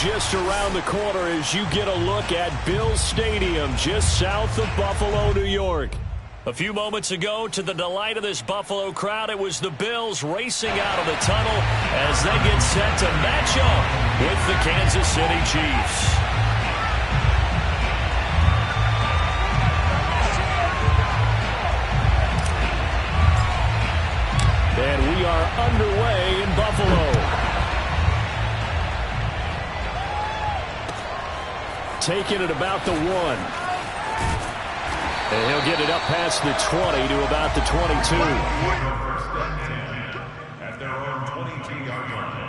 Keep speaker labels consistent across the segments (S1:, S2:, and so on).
S1: just around the corner as you get a look at Bills Stadium just south of Buffalo, New York. A few moments ago, to the delight of this Buffalo crowd, it was the Bills racing out of the tunnel as they get set to match up with the Kansas City Chiefs. And we are underway in Buffalo. Taking it about the 1. And he'll get it up past the 20 to about the 22. At their own 22-yard line.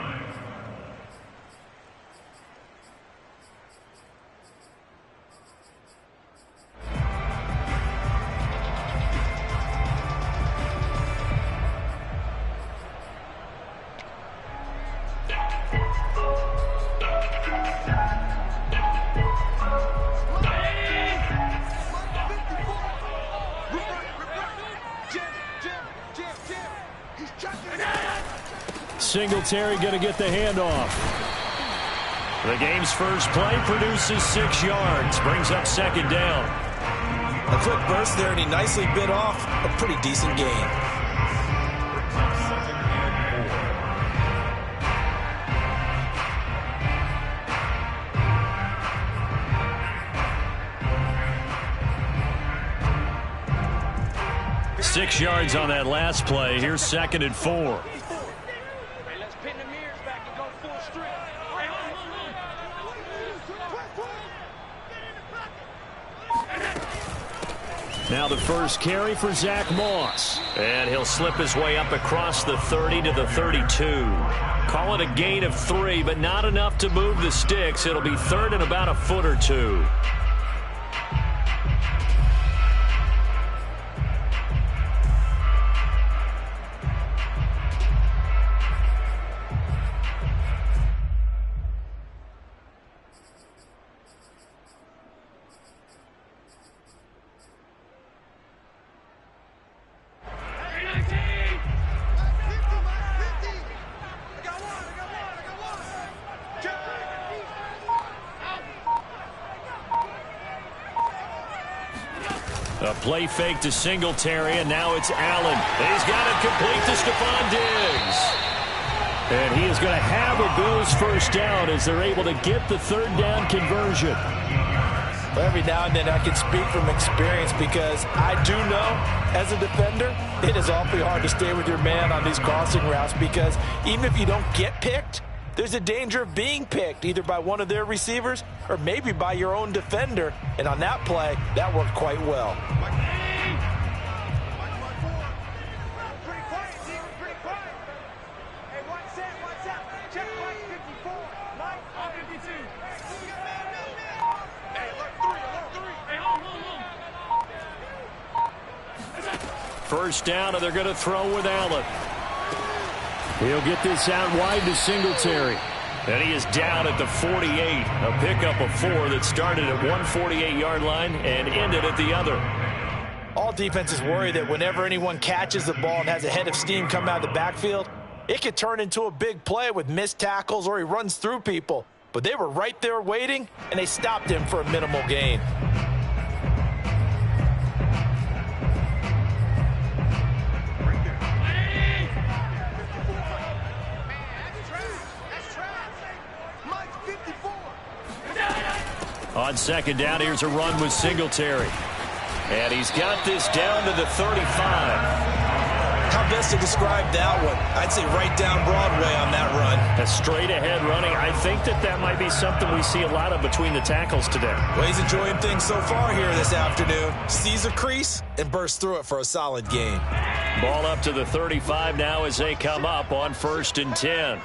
S1: Singletary going to get the handoff. The game's first play produces 6 yards, brings up second down.
S2: A quick burst there, and he nicely bit off a pretty decent gain.
S1: Six yards on that last play. Here's second and 4. Now the first carry for Zach Moss. And he'll slip his way up across the 30 to the 32. Call it a gain of 3, but not enough to move the sticks. It'll be third and about a foot or 2. A play fake to Singletary, and now it's Allen. He's got it complete to Stephon Diggs. And he is going to have a Bills first down as they're able to get the third down conversion.
S2: Every now and then I can speak from experience because I do know as a defender it is awfully hard to stay with your man on these crossing routes because even if you don't get picked, there's a danger of being picked either by one of their receivers or maybe by your own defender. And on that play, that worked quite well.
S1: First down, and they're going to throw with Allen. He'll get this out wide to Singletary. And he is down at the 48. A pickup of 4 that started at one 48-yard line and ended at the other.
S2: All defenses worry that whenever anyone catches the ball and has a head of steam come out of the backfield, it could turn into a big play with missed tackles or he runs through people. But they were right there waiting, and they stopped him for a minimal gain.
S1: On second down, here's a run with Singletary. And he's got this down to the 35.
S2: How best to describe that one? I'd say right down Broadway on that run.
S1: A straight-ahead running. I think that might be something we see a lot of between the tackles today.
S2: Well, he's enjoying things so far here this afternoon. Sees a crease and bursts through it for a solid gain.
S1: Ball up to the 35 now as they come up on 1st and 10.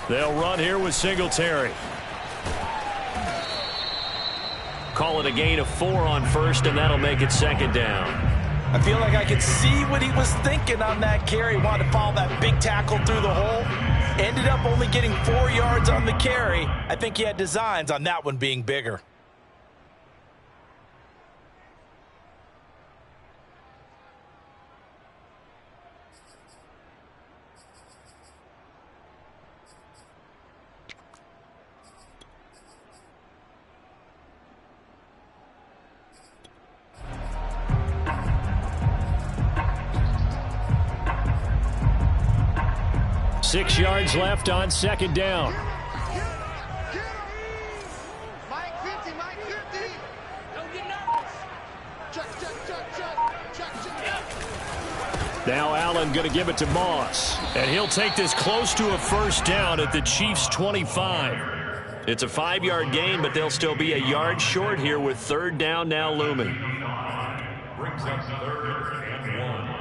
S1: They'll run here with Singletary. Call it a gain of 4 on 1st, and that'll make it second down.
S2: I feel like I could see what he was thinking on that carry. He wanted to follow that big tackle through the hole. Ended up only getting 4 yards on the carry. I think he had designs on that one being bigger.
S1: 6 yards left on second down. Now Allen going to give it to Moss. And he'll take this close to a first down at the Chiefs' 25. It's a 5-yard gain, but they'll still be a yard short here with third down now looming.
S3: Brings up 3rd and 1.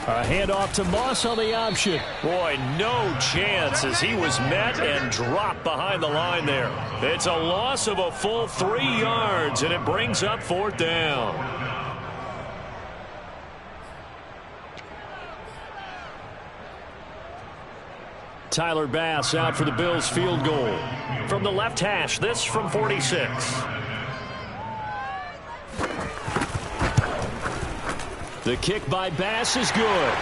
S1: A handoff to Moss on the option. Boy, no chance as he was met and dropped behind the line there. It's a loss of a full 3 yards, and it brings up 4th down. Tyler Bass out for the Bills field goal. From the left hash, this from 46. The kick by Bass is good.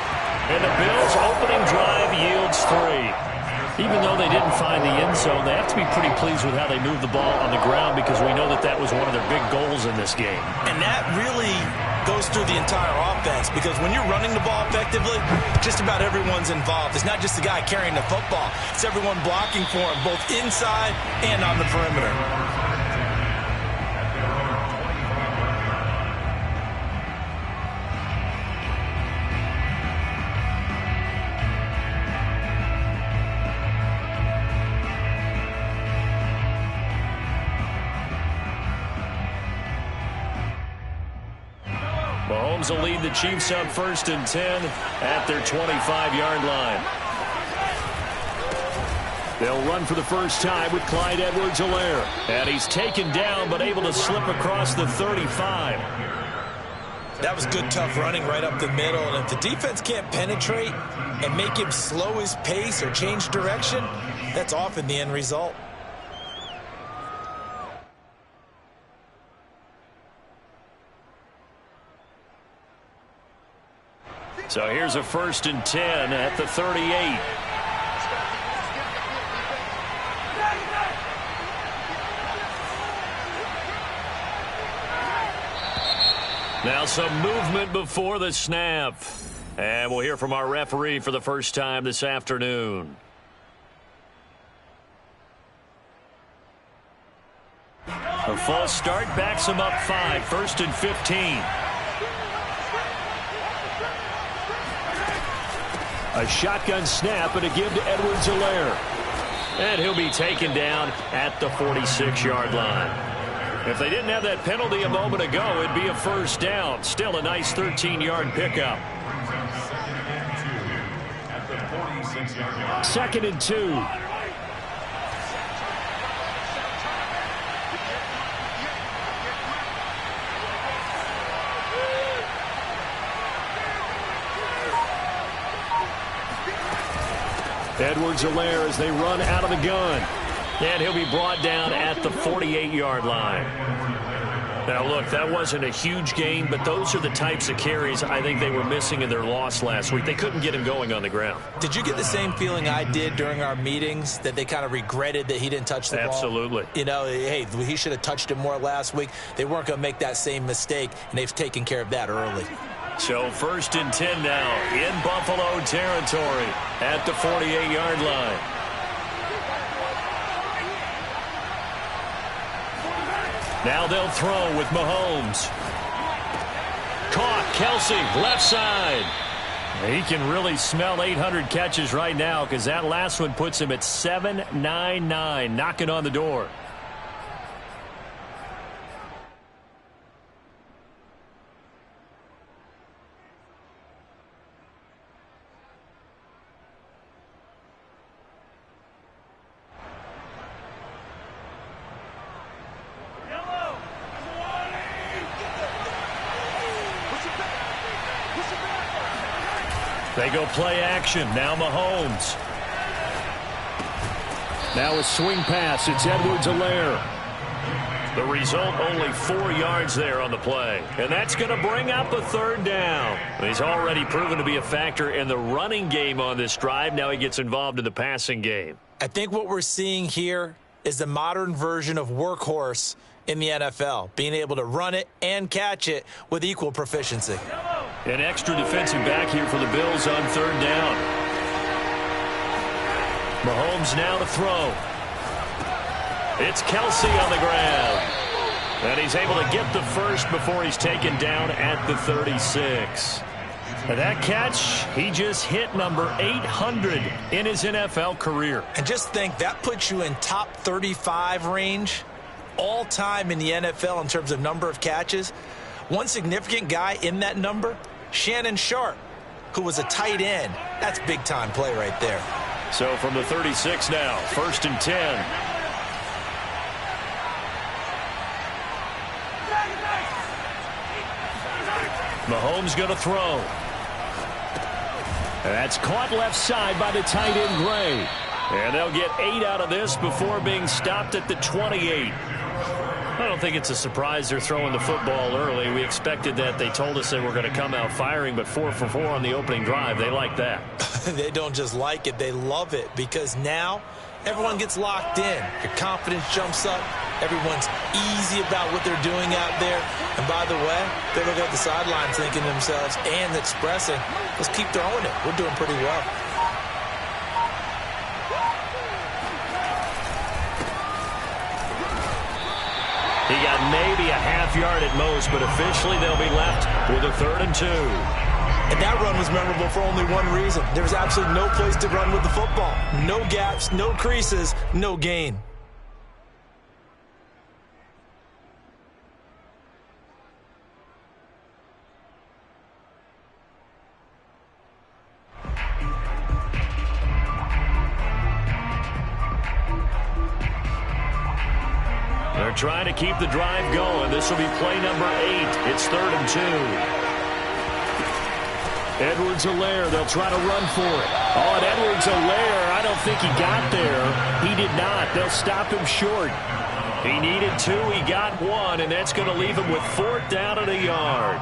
S1: And the Bills' opening drive yields 3. Even though they didn't find the end zone, they have to be pretty pleased with how they moved the ball on the ground because we know that was one of their big goals in this game.
S2: And that really goes through the entire offense because when you're running the ball effectively, just about everyone's involved. It's not just the guy carrying the football. It's everyone blocking for him, both inside and on the perimeter.
S1: Mahomes will lead the Chiefs up 1st and 10 at their 25-yard line. They'll run for the first time with Clyde Edwards-Helaire. And he's taken down but able to slip across the 35.
S2: That was good, tough running right up the middle. And if the defense can't penetrate and make him slow his pace or change direction, that's often the end result.
S1: So here's a 1st and 10 at the 38. Now some movement before the snap. And we'll hear from our referee for the first time this afternoon. A false start backs him up 5, 1st and 15. A shotgun snap and a give to Edwards-Helaire. And he'll be taken down at the 46-yard line. If they didn't have that penalty a moment ago, it'd be a first down. Still a nice 13-yard pickup. 2nd and 2. Edwards-Helaire as they run out of the gun. And he'll be brought down at the 48-yard line. Now, look, that wasn't a huge gain, but those are the types of carries I think they were missing in their loss last week. They couldn't get him going on the ground.
S2: Did you get the same feeling I did during our meetings, that they kind of regretted that he didn't touch the ball?
S1: Absolutely.
S2: You know, hey, he should have touched it more last week. They weren't going to make that same mistake, and they've taken care of that early.
S1: So 1st and 10 now in Buffalo territory at the 48-yard line. Now they'll throw with Mahomes. Caught, Kelsey, left side. He can really smell 800 catches right now because that last one puts him at 799, knocking on the door. They go play action. Now Mahomes. Now a swing pass. It's Edwards-Helaire. The result, only 4 yards there on the play. And that's going to bring up a third down. He's already proven to be a factor in the running game on this drive. Now he gets involved in the passing game. I think what we're seeing here is the modern version of workhorse in the NFL, being able to run it and catch it with equal proficiency. An extra defensive back here for the Bills on third down. Mahomes now to throw. It's Kelsey on the ground. And he's able to get the first before he's taken down at the 36. And that catch, he just hit number 800 in his NFL career. And just think, that puts you in top 35 range all time in the NFL in terms of number of catches. One significant guy in that number, Shannon Sharp, who was a tight end. That's big-time play right there. So from the 36 now, 1st and 10. Mahomes going to throw. That's caught left side by the tight end, Gray. And they'll get 8 out of this before being stopped at the 28. I don't think it's a surprise they're throwing the football early. We expected that. They told us they were going to come out firing, but 4 for 4 on the opening drive. They like that. They don't just like it. They love it, because now everyone gets locked in. Your confidence jumps up. Everyone's easy about what they're doing out there. And by the way, they look at the sideline thinking to themselves and expressing, let's keep throwing it. We're doing pretty well. He got maybe a half yard at most, but officially they'll be left with a 3rd and 2. And that run was memorable for only one reason. There was absolutely no place to run with the football. No gaps, no creases, no gain. They're trying to keep the drive going. This will be play number 8. It's 3rd and 2. Edwards-Helaire, they'll try to run for it. Oh, and Edwards-Helaire, I don't think he got there. He did not. They'll stop him short. He needed 2. He got 1, and that's going to leave him with 4th down and a yard.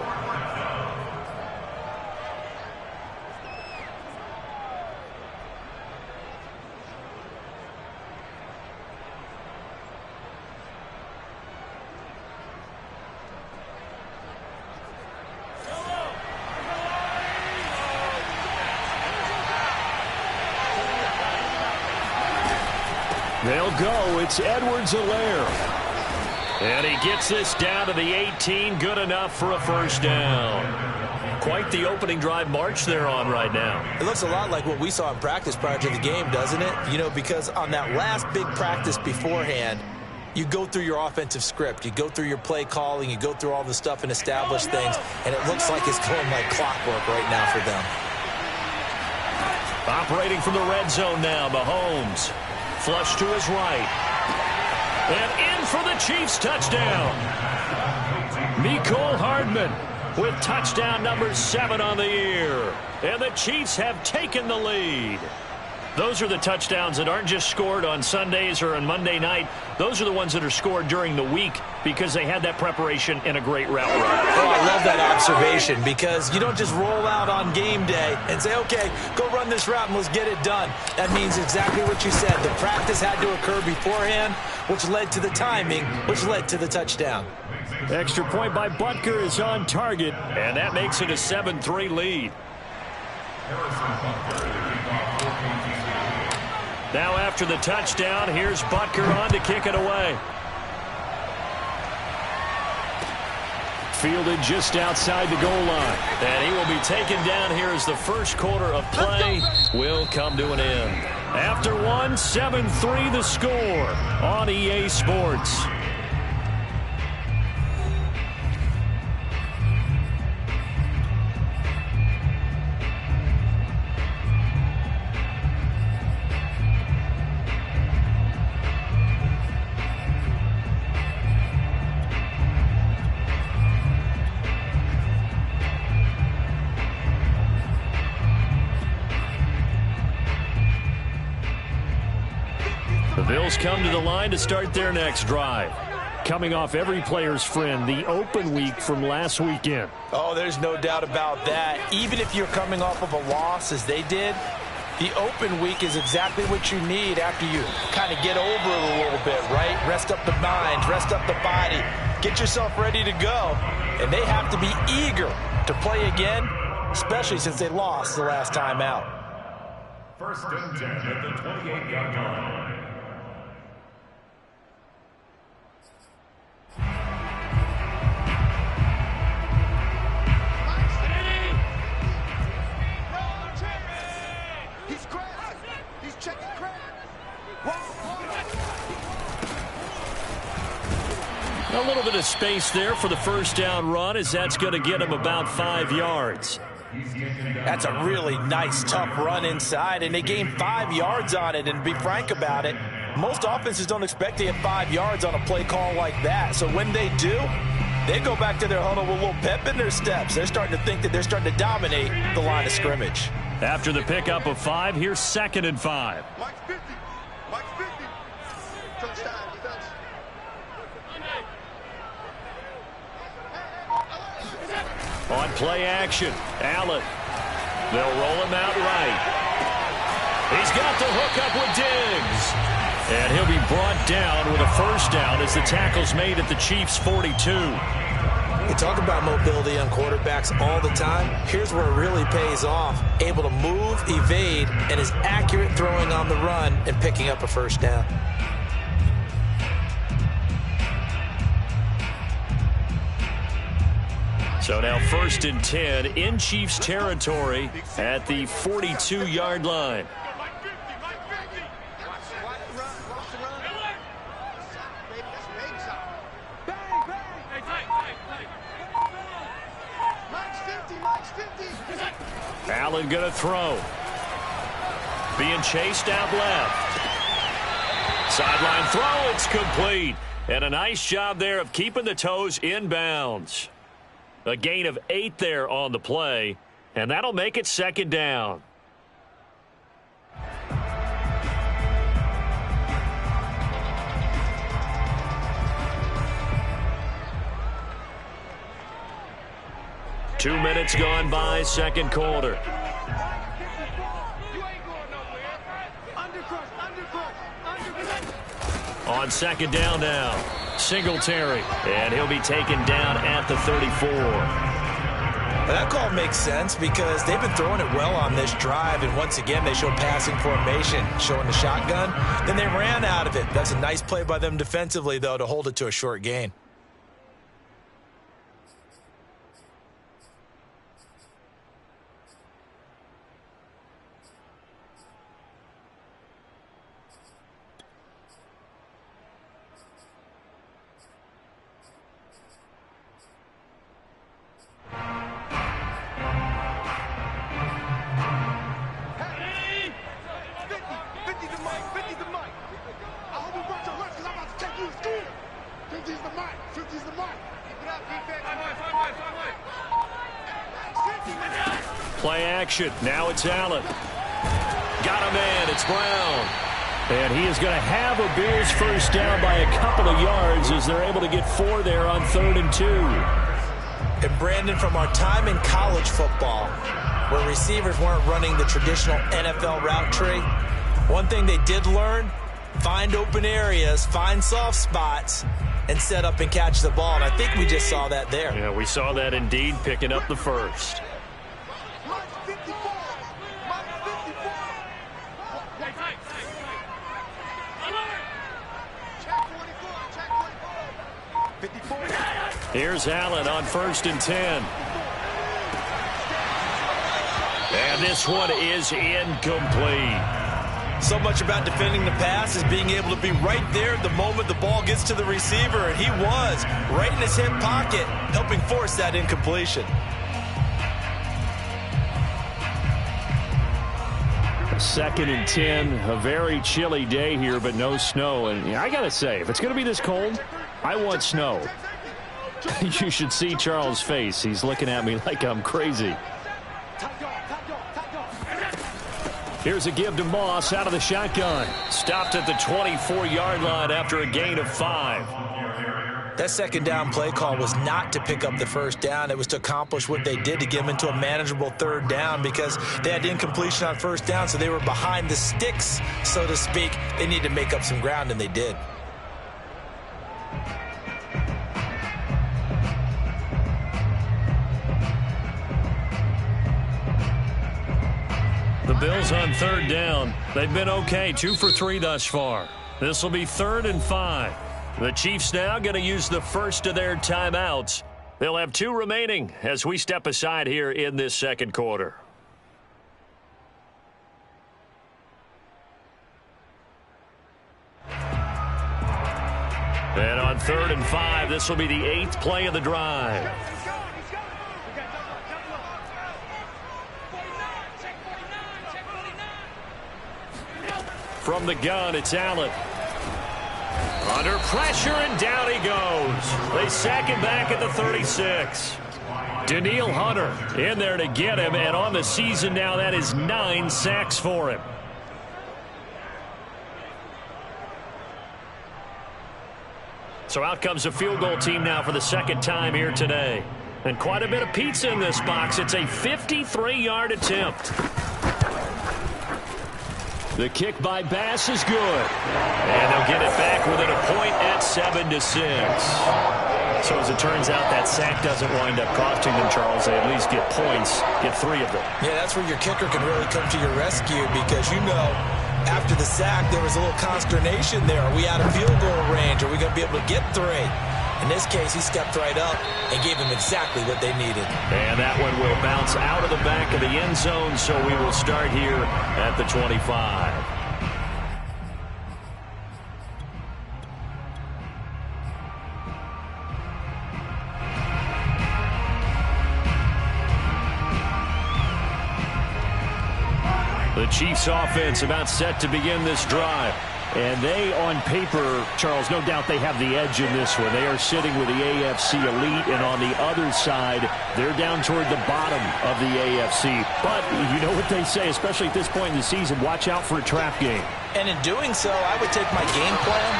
S1: They'll go. It's Edwards-Helaire. And he gets this down to the 18. Good enough for a first down. Quite the opening drive march they're on right now. It looks a lot like what we saw in practice prior to the game, doesn't it? You know, because on that last big practice beforehand, you go through your offensive script. You go through your play calling. You go through all the stuff and establish things. And it looks like it's going like clockwork right now for them. Operating from the red zone now, Mahomes. Flush to his right. And in for the Chiefs touchdown. Mecole Hardman with touchdown number 7 on the year. And the Chiefs have taken the lead. Those are the touchdowns that aren't just scored on Sundays or on Monday night. Those are the ones that are scored during the week because they had that preparation and a great route run. Oh, I love that observation, because you don't just roll out on game day and say, okay, go run this route and let's get it done. That means exactly what you said. The practice had to occur beforehand, which led to the timing, which led to the touchdown. Extra point by Butker is on target, and that makes it a 7-3 lead. Now after the touchdown, here's Butker on to kick it away. Fielded just outside the goal line. And he will be taken down here as the first quarter of play will come to an end. After one, 7-3 the score on EA Sports. The Bills come to the line to start their next drive. coming off every player's friend, the open week from last weekend.
S2: Oh, there's no doubt about that. Even if you're coming off of a loss as they did, the open week is exactly what you need after you kind of get over it a little bit, right? Rest up the mind, rest up the body, get yourself ready to go. And they have to be eager to play again, especially since they lost the last time out.
S3: First and 10 at the 28-yard line.
S1: A little bit of space there for the first down run, as that's going to get him about 5 yards.
S2: That's a really nice, tough run inside, and they gained 5 yards on it. And to be frank about it, most offenses don't expect to get 5 yards on a play call like that. So when they do, they go back to their huddle with a little pep in their steps. They're starting to think that they're starting to dominate the line of scrimmage.
S1: After the pickup of 5, here's 2nd and 5.
S4: Mike's 50. Mike's 50. Touchdown defense.
S1: On play action, Allen. They'll roll him out right. He's got the hook up with Diggs. And he'll be brought down with a first down as the tackle's made at the Chiefs' 42.
S2: You talk about mobility on quarterbacks all the time. Here's where it really pays off. Able to move, evade, and is accurate throwing on the run and picking up a first down.
S1: So now 1st and 10 in Chiefs territory at the 42-yard line. Allen going to throw. Being chased out left. Sideline throw, it's complete. And a nice job there of keeping the toes in bounds. A gain of 8 there on the play, and that'll make it 2nd down. Two minutes gone by, second quarter. On 2nd down now, Singletary, and he'll be taken down at the 34.
S2: That call makes sense because they've been throwing it well on this drive, and once again they showed passing formation, showing the shotgun. Then they ran out of it. That's a nice play by them defensively, though, to hold it to a short gain.
S1: Play action. Now it's Allen. Got a man. It's Brown. And he is going to have a Bills first down by a couple of yards as they're able to get 4 there on 3rd and 2.
S2: And Brandon, from our time in college football, where receivers weren't running the traditional NFL route tree, one thing they did learn, find open areas, find soft spots, and set up and catch the ball. And I think we just saw that there.
S1: Yeah, we saw that indeed, picking up the first. Here's Allen on 1st and 10. And this one is incomplete.
S2: So much about defending the pass is being able to be right there the moment the ball gets to the receiver, and he was right in his hip pocket, helping force that incompletion.
S1: 2nd and 10, a very chilly day here, but no snow. And I got to say, if it's going to be this cold, I want snow. You should see Charles' face. He's looking at me like I'm crazy. Here's a give to Moss out of the shotgun. Stopped at the 24-yard line after a gain of 5.
S2: That second down play call was not to pick up the first down. It was to accomplish what they did, to get them into a manageable third down, because they had incompletion on first down, so they were behind the sticks, so to speak. They needed to make up some ground, and they did.
S1: The Bills on third down. They've been okay, 2 for 3 thus far. This will be 3rd and 5. The Chiefs now going to use the first of their timeouts. They'll have 2 remaining as we step aside here in this second quarter. And on 3rd and 5, this will be the 8th play of the drive. From the gun, it's Allen. Under pressure, and down he goes. They sack him back at the 36. Danielle Hunter in there to get him, and on the season now, that is 9 sacks for him. So out comes a field goal team now for the second time here today. And quite a bit of pizza in this box. It's a 53-yard attempt. The kick by Bass is good. And they'll get it back within a point at 7-6. So as it turns out, that sack doesn't wind up costing them, Charles. They at least get points, get 3 of them.
S2: Yeah, that's where your kicker can really come to your rescue, because, you know, after the sack, there was a little consternation there. Are we out of field goal range? Are we going to be able to get 3? In this case, he stepped right up and gave them exactly what they needed.
S1: And that one will bounce out of the back of the end zone, so we will start here at the 25. The Chiefs offense about set to begin this drive. And they, on paper, Charles, no doubt they have the edge in this one. They are sitting with the AFC elite, and on the other side, they're down toward the bottom of the AFC. But you know what they say, especially at this point in the season, watch out for a trap game.
S2: And in doing so, I would take my game plan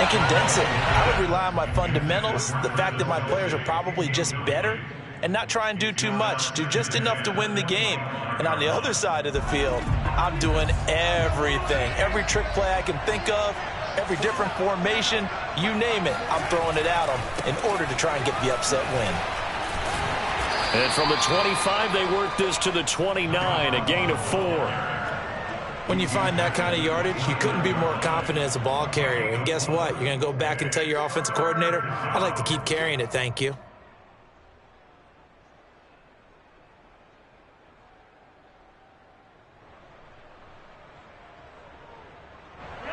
S2: and condense it. I would rely on my fundamentals, the fact that my players are probably just better, and not try and do too much, do just enough to win the game. And on the other side of the field, I'm doing everything. Every trick play I can think of, every different formation, you name it, I'm throwing it at them in order to try and get the upset win.
S1: And from the 25, they work this to the 29, a gain of 4.
S2: When you find that kind of yardage, you couldn't be more confident as a ball carrier. And guess what? You're going to go back and tell your offensive coordinator, I'd like to keep carrying it, thank you.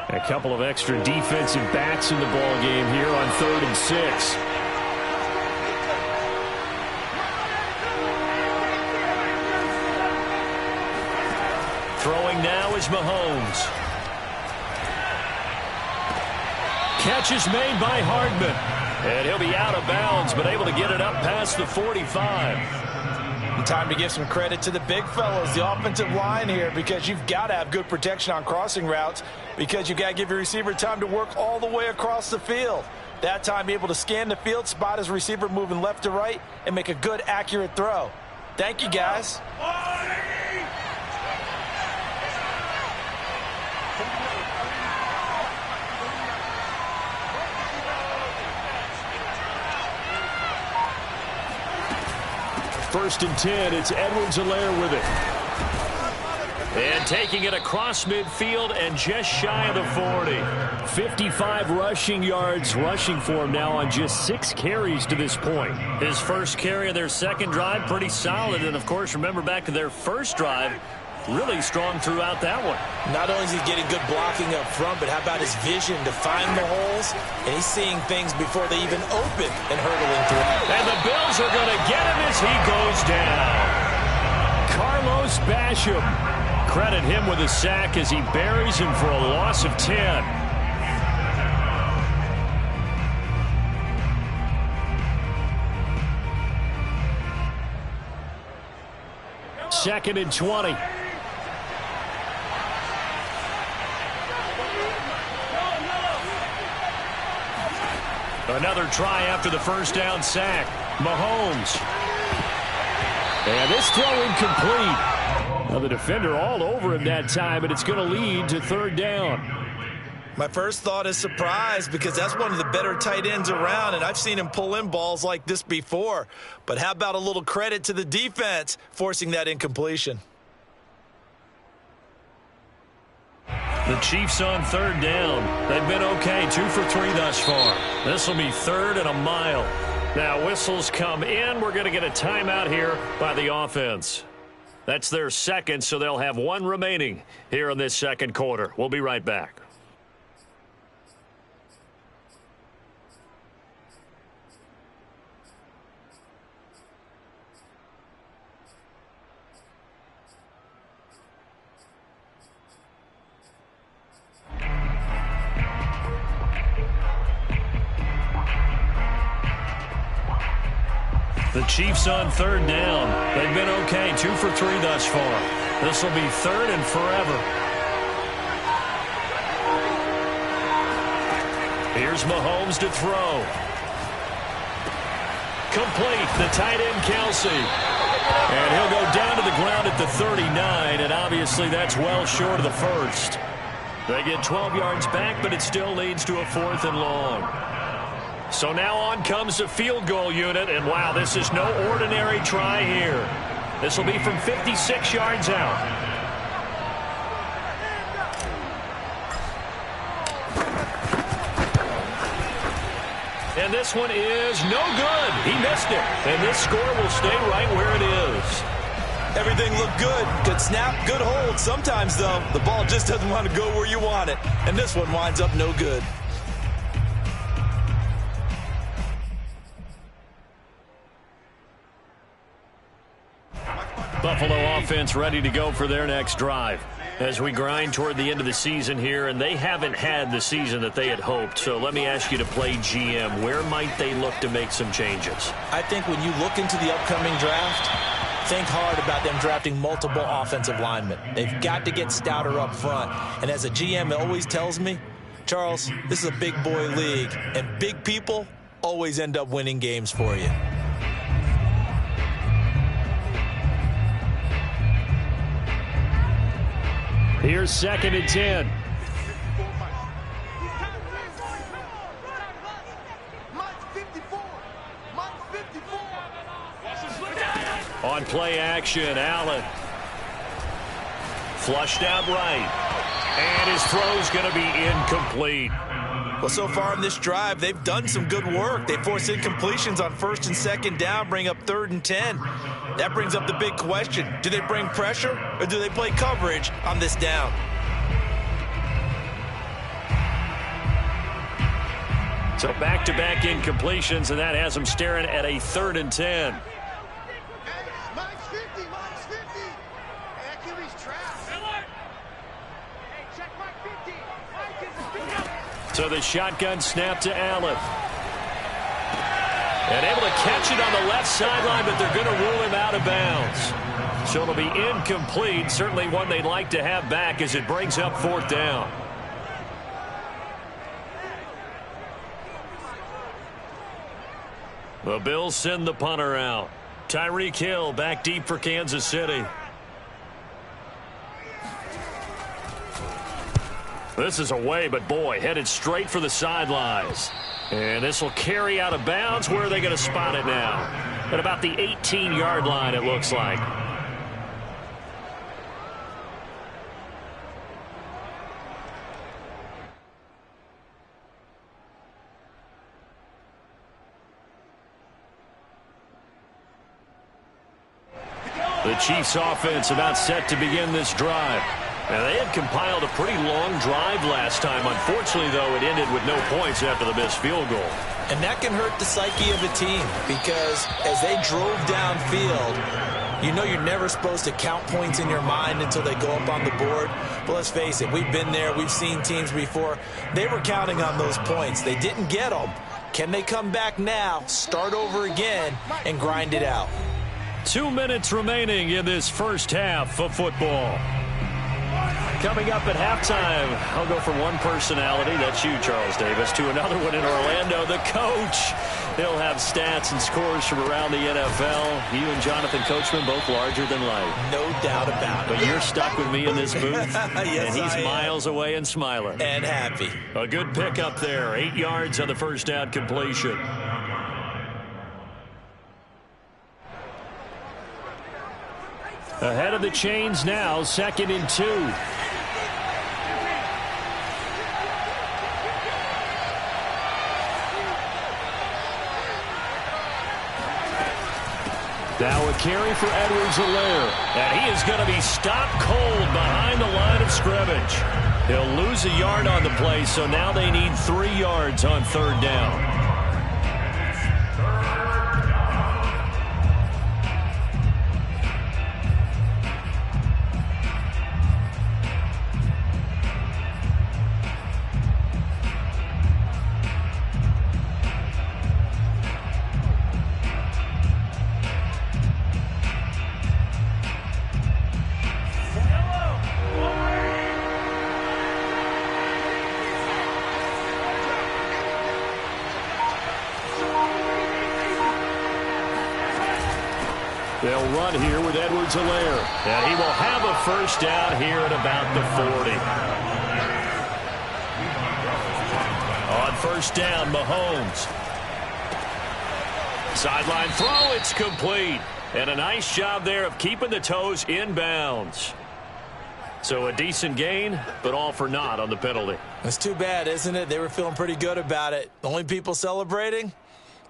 S1: A couple of extra defensive backs in the ball game here on 3rd and 6. Throwing now is Mahomes. Catch is made by Hardman. And he'll be out of bounds, but able to get it up past the 45.
S2: Time to give some credit to the big fellows, the offensive line here, because you've got to have good protection on crossing routes, because you've got to give your receiver time to work all the way across the field. That time, be able to scan the field, spot his receiver moving left to right, and make a good, accurate throw. Thank you, guys.
S1: First and 10, it's Edwards-Helaire with it. And taking it across midfield and just shy of the 40. 55 rushing yards rushing for him now on just 6 carries to this point. His first carry of their second drive, pretty solid. And, of course, remember back to their first drive, really strong throughout that one.
S2: Not only is he getting good blocking up front, but how about his vision to find the holes? And he's seeing things before they even open and hurdling through.
S1: And the Bills are going to get him as he goes down. Carlos Basham. Credit him with a sack as he buries him for a loss of 10. Second and 20. Another try after the first down sack. Mahomes. And this throw incomplete. Now the defender all over him that time, and it's going to lead to third down.
S2: My first thought is surprise, because that's one of the better tight ends around, and I've seen him pull in balls like this before. But how about a little credit to the defense forcing that incompletion?
S1: The Chiefs on third down. They've been okay, 2 for 3 thus far. This will be third and a mile. Now whistles come in. We're going to get a timeout here by the offense. That's their second, so they'll have one remaining here in this second quarter. We'll be right back. The Chiefs on third down. They've been okay, 2 for 3 thus far. This will be third and forever. Here's Mahomes to throw. Complete, the tight end Kelsey. And he'll go down to the ground at the 39, and obviously that's well short of the first. They get 12 yards back, but it still leads to a 4th and long. So now on comes the field goal unit, and wow, this is no ordinary try here. This will be from 56 yards out. And this one is no good. He missed it, and this score will stay right where it is.
S2: Everything looked good. Good snap, good hold. Sometimes, though, the ball just doesn't want to go where you want it, and this one winds up no good.
S1: Buffalo offense ready to go for their next drive as we grind toward the end of the season here, and they haven't had the season that they had hoped. So let me ask you to play GM. Where might they look to make some changes?
S2: I think when you look into the upcoming draft, think hard about them drafting multiple offensive linemen. They've got to get stouter up front. And as a GM, it always tells me, Charles, this is a big boy league, and big people always end up winning games for you.
S1: Here's 2nd and 10. On play action, Allen. Flushed out right. And his throw's going to be incomplete.
S2: Well, so far in this drive, they've done some good work. They force incompletions on 1st and 2nd down, bring up 3rd and 10. That brings up the big question. Do they bring pressure or do they play coverage on this down?
S1: So back-to-back incompletions, and that has them staring at a 3rd and 10. So the shotgun snap to Allen. And able to catch it on the left sideline, but they're going to rule him out of bounds. So it'll be incomplete. Certainly one they'd like to have back as it brings up 4th down. The Bills send the punter out. Tyreek Hill back deep for Kansas City. This is away, but boy, headed straight for the sidelines. And this will carry out of bounds. Where are they going to spot it now? At about the 18-yard line, it looks like. The Chiefs offense about set to begin this drive. And they had compiled a pretty long drive last time. Unfortunately, though, it ended with no points after the missed field goal.
S2: And that can hurt the psyche of a team because as they drove downfield, you know you're never supposed to count points in your mind until they go up on the board. But let's face it, we've been there. We've seen teams before. They were counting on those points. They didn't get them. Can they come back now, start over again, and grind it out?
S1: 2 minutes remaining in this first half of football. Coming up at halftime, I'll go from one personality, that's you, Charles Davis, to another one in Orlando, the coach. He'll have stats and scores from around the NFL. You and Jonathan Coachman, both larger than life.
S2: No doubt about it.
S1: But you're stuck with me in this booth,
S2: yes,
S1: and he's miles away and smiling.
S2: And happy.
S1: A good pick up there, 8 yards on the first down completion. Ahead of the chains now, 2nd and 2. Now a carry for Edwards-Helaire. And he is going to be stopped cold behind the line of scrimmage. He'll lose a yard on the play, so now they need 3 yards on 3rd down. They'll run here with Edwards-Helaire. And he will have a first down here at about the 40. On first down, Mahomes. Sideline throw, it's complete. And a nice job there of keeping the toes in bounds. So a decent gain, but all for naught on the penalty.
S2: That's too bad, isn't it? They were feeling pretty good about it. The only people celebrating?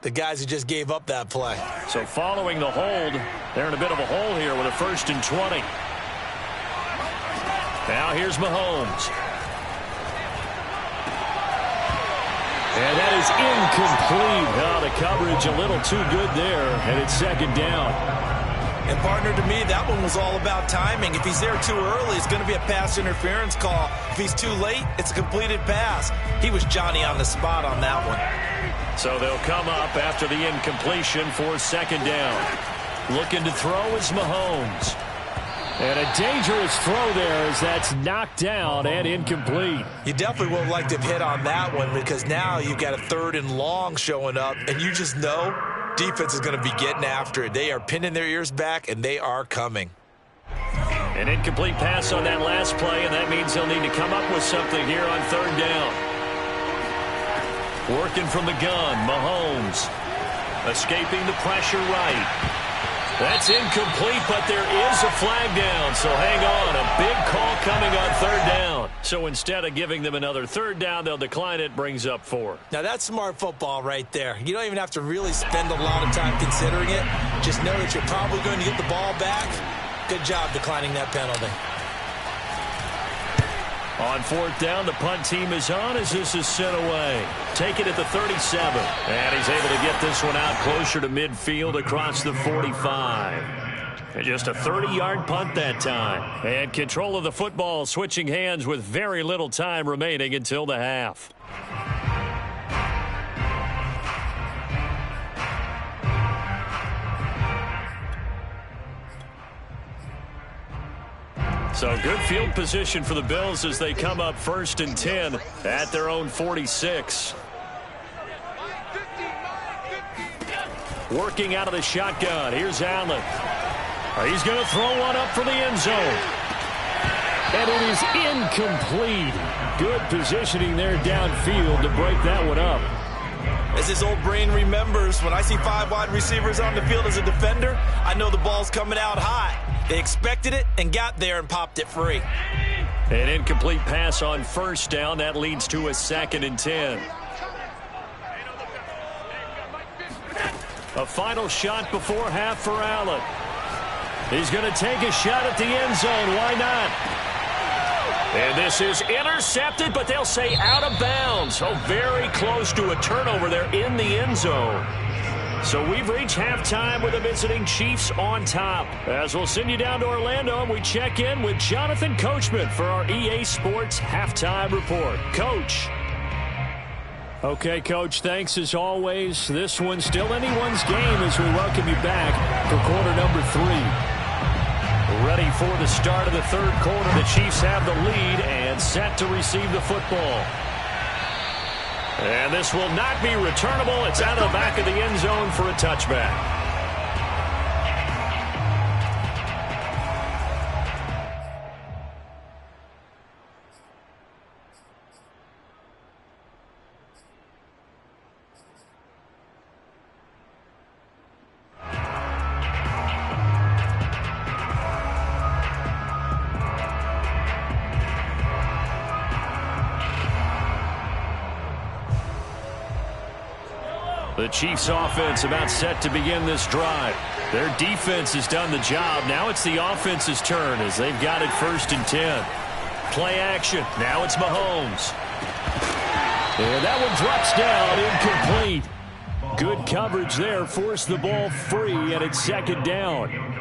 S2: The guys who just gave up that play.
S1: So following the hold, they're in a bit of a hole here with a 1st and 20. Now here's Mahomes. And that is incomplete. Oh, the coverage a little too good there, and it's 2nd down.
S2: And partner, to me, that one was all about timing. If he's there too early, it's going to be a pass interference call. If he's too late, it's a completed pass. He was Johnny on the spot on that one.
S1: So they'll come up after the incompletion for 2nd down. Looking to throw is Mahomes. And a dangerous throw there as that's knocked down and incomplete.
S2: You definitely would have liked to have hit on that one because now you've got a 3rd and long showing up, and you just know defense is going to be getting after it. They are pinning their ears back, and they are coming.
S1: An incomplete pass on that last play, and that means they'll need to come up with something here on 3rd down. Working from the gun, Mahomes. Escaping the pressure right. That's incomplete, but there is a flag down, so hang on. A big call coming on 3rd down. So instead of giving them another 3rd down, they'll decline it, brings up 4.
S2: Now that's smart football right there. You don't even have to really spend a lot of time considering it. Just know that you're probably going to get the ball back. Good job declining that penalty.
S1: On 4th down, the punt team is on as this is sent away. Take it at the 37. And he's able to get this one out closer to midfield across the 45. And just a 30-yard punt that time. And control of the football switching hands with very little time remaining until the half. So good field position for the Bills as they come up 1st and 10 at their own 46. Working out of the shotgun. Here's Allen. He's going to throw one up for the end zone. And it is incomplete. Good positioning there downfield to break that one up.
S2: As his old brain remembers, when I see 5 wide receivers on the field as a defender, I know the ball's coming out hot. They expected it and got there and popped it free.
S1: An incomplete pass on 1st down. That leads to a 2nd and 10. A final shot before half for Allen. He's going to take a shot at the end zone. Why not? And this is intercepted, but they'll say out of bounds. So very close to a turnover there in the end zone. So we've reached halftime with the visiting Chiefs on top. As we'll send you down to Orlando, and we check in with Jonathan Coachman for our EA Sports Halftime Report. Coach. Okay, Coach, thanks as always. This one's still anyone's game as we welcome you back for quarter number 3. Ready for the start of the third quarter. The Chiefs have the lead and set to receive the football. And this will not be returnable. It's out of the back of the end zone for a touchback. The Chiefs offense about set to begin this drive. Their defense has done the job. Now it's the offense's turn as they've got it 1st and 10. Play action. Now it's Mahomes. And that one drops down, incomplete. Good coverage there. Forced the ball free, and it's 2nd down.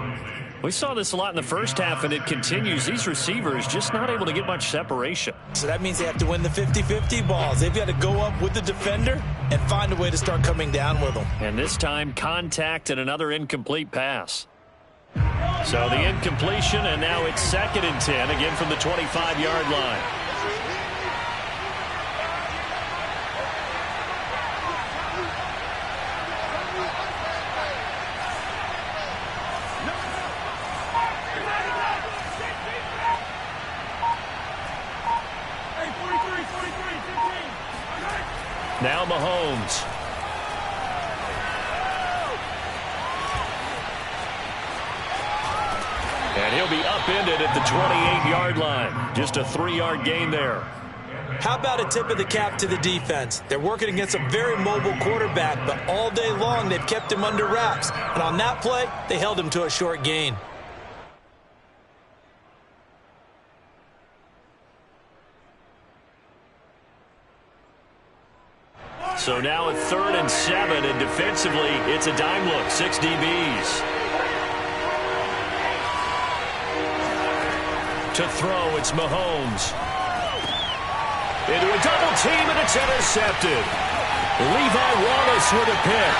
S1: We saw this a lot in the first half, and it continues. These receivers just not able to get much separation.
S2: So that means they have to win the 50-50 balls. They've got to go up with the defender and find a way to start coming down with them.
S1: And this time, contact and another incomplete pass. So the incompletion, and now it's 2nd and 10, again from the 25-yard line. Now Mahomes. And he'll be upended at the 28-yard line. Just a 3-yard gain there.
S2: How about a tip of the cap to the defense? They're working against a very mobile quarterback, but all day long they've kept him under wraps. And on that play, they held him to a short gain.
S1: So now at 3rd and 7, and defensively, it's a dime look, 6 DBs. To throw, it's Mahomes. Into a double team, and it's intercepted. Levi Wallace with a pick.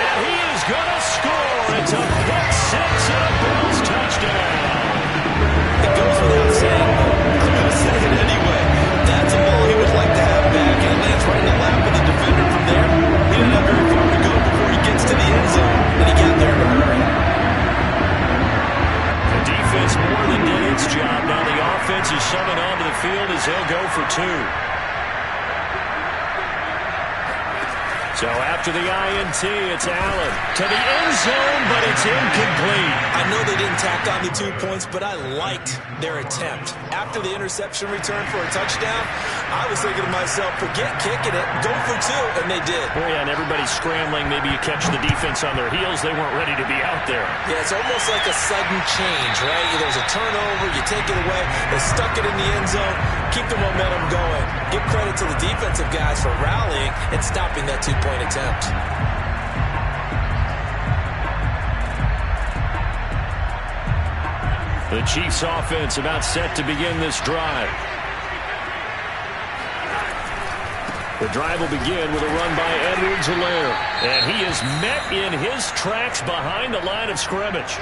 S1: And he is going to score. It's a pick 6 and a Bills touchdown.
S2: It goes without saying, I'm going to say it anyway. That's a ball he would like to have back, and it lands right in the lap of the defender from there. He didn't have very far to go before he gets to the end zone, and he got there in a hurry.
S1: The defense more than did its job. Now the offense is summoned onto the field as they'll go for 2. So after the INT, it's Allen to the end zone, but it's incomplete.
S2: I know they didn't tack on the 2 points, but I liked their attempt. After the interception return for a touchdown, I was thinking to myself, forget kicking it, go for 2, and they did.
S1: Oh, yeah, and everybody's scrambling. Maybe you catch the defense on their heels. They weren't ready to be out there.
S2: Yeah, it's almost like a sudden change, right? There's a turnover, you take it away, they stuck it in the end zone, keep the momentum going. Give credit to the defensive guys for rallying and stopping that 2-point attempt.
S1: The Chiefs offense about set to begin this drive. The drive will begin with a run by Edwards-Helaire. And he is met in his tracks behind the line of scrimmage.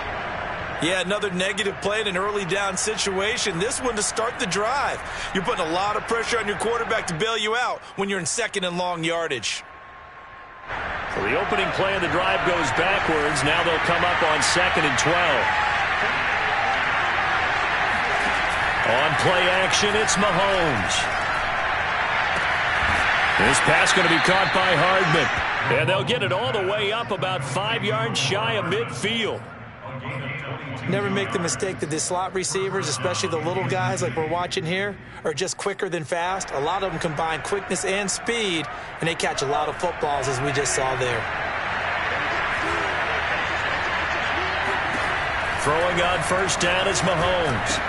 S2: Yeah, another negative play in an early down situation. This one to start the drive. You're putting a lot of pressure on your quarterback to bail you out when you're in 2nd and long yardage.
S1: So the opening play of the drive goes backwards. Now they'll come up on 2nd and 12. On play action, it's Mahomes. This pass going to be caught by Hardman. And they'll get it all the way up about 5 yards shy of midfield.
S2: Never make the mistake that the slot receivers, especially the little guys like we're watching here, are just quicker than fast. A lot of them combine quickness and speed, and they catch a lot of footballs, as we just saw there.
S1: Throwing on 1st down is Mahomes.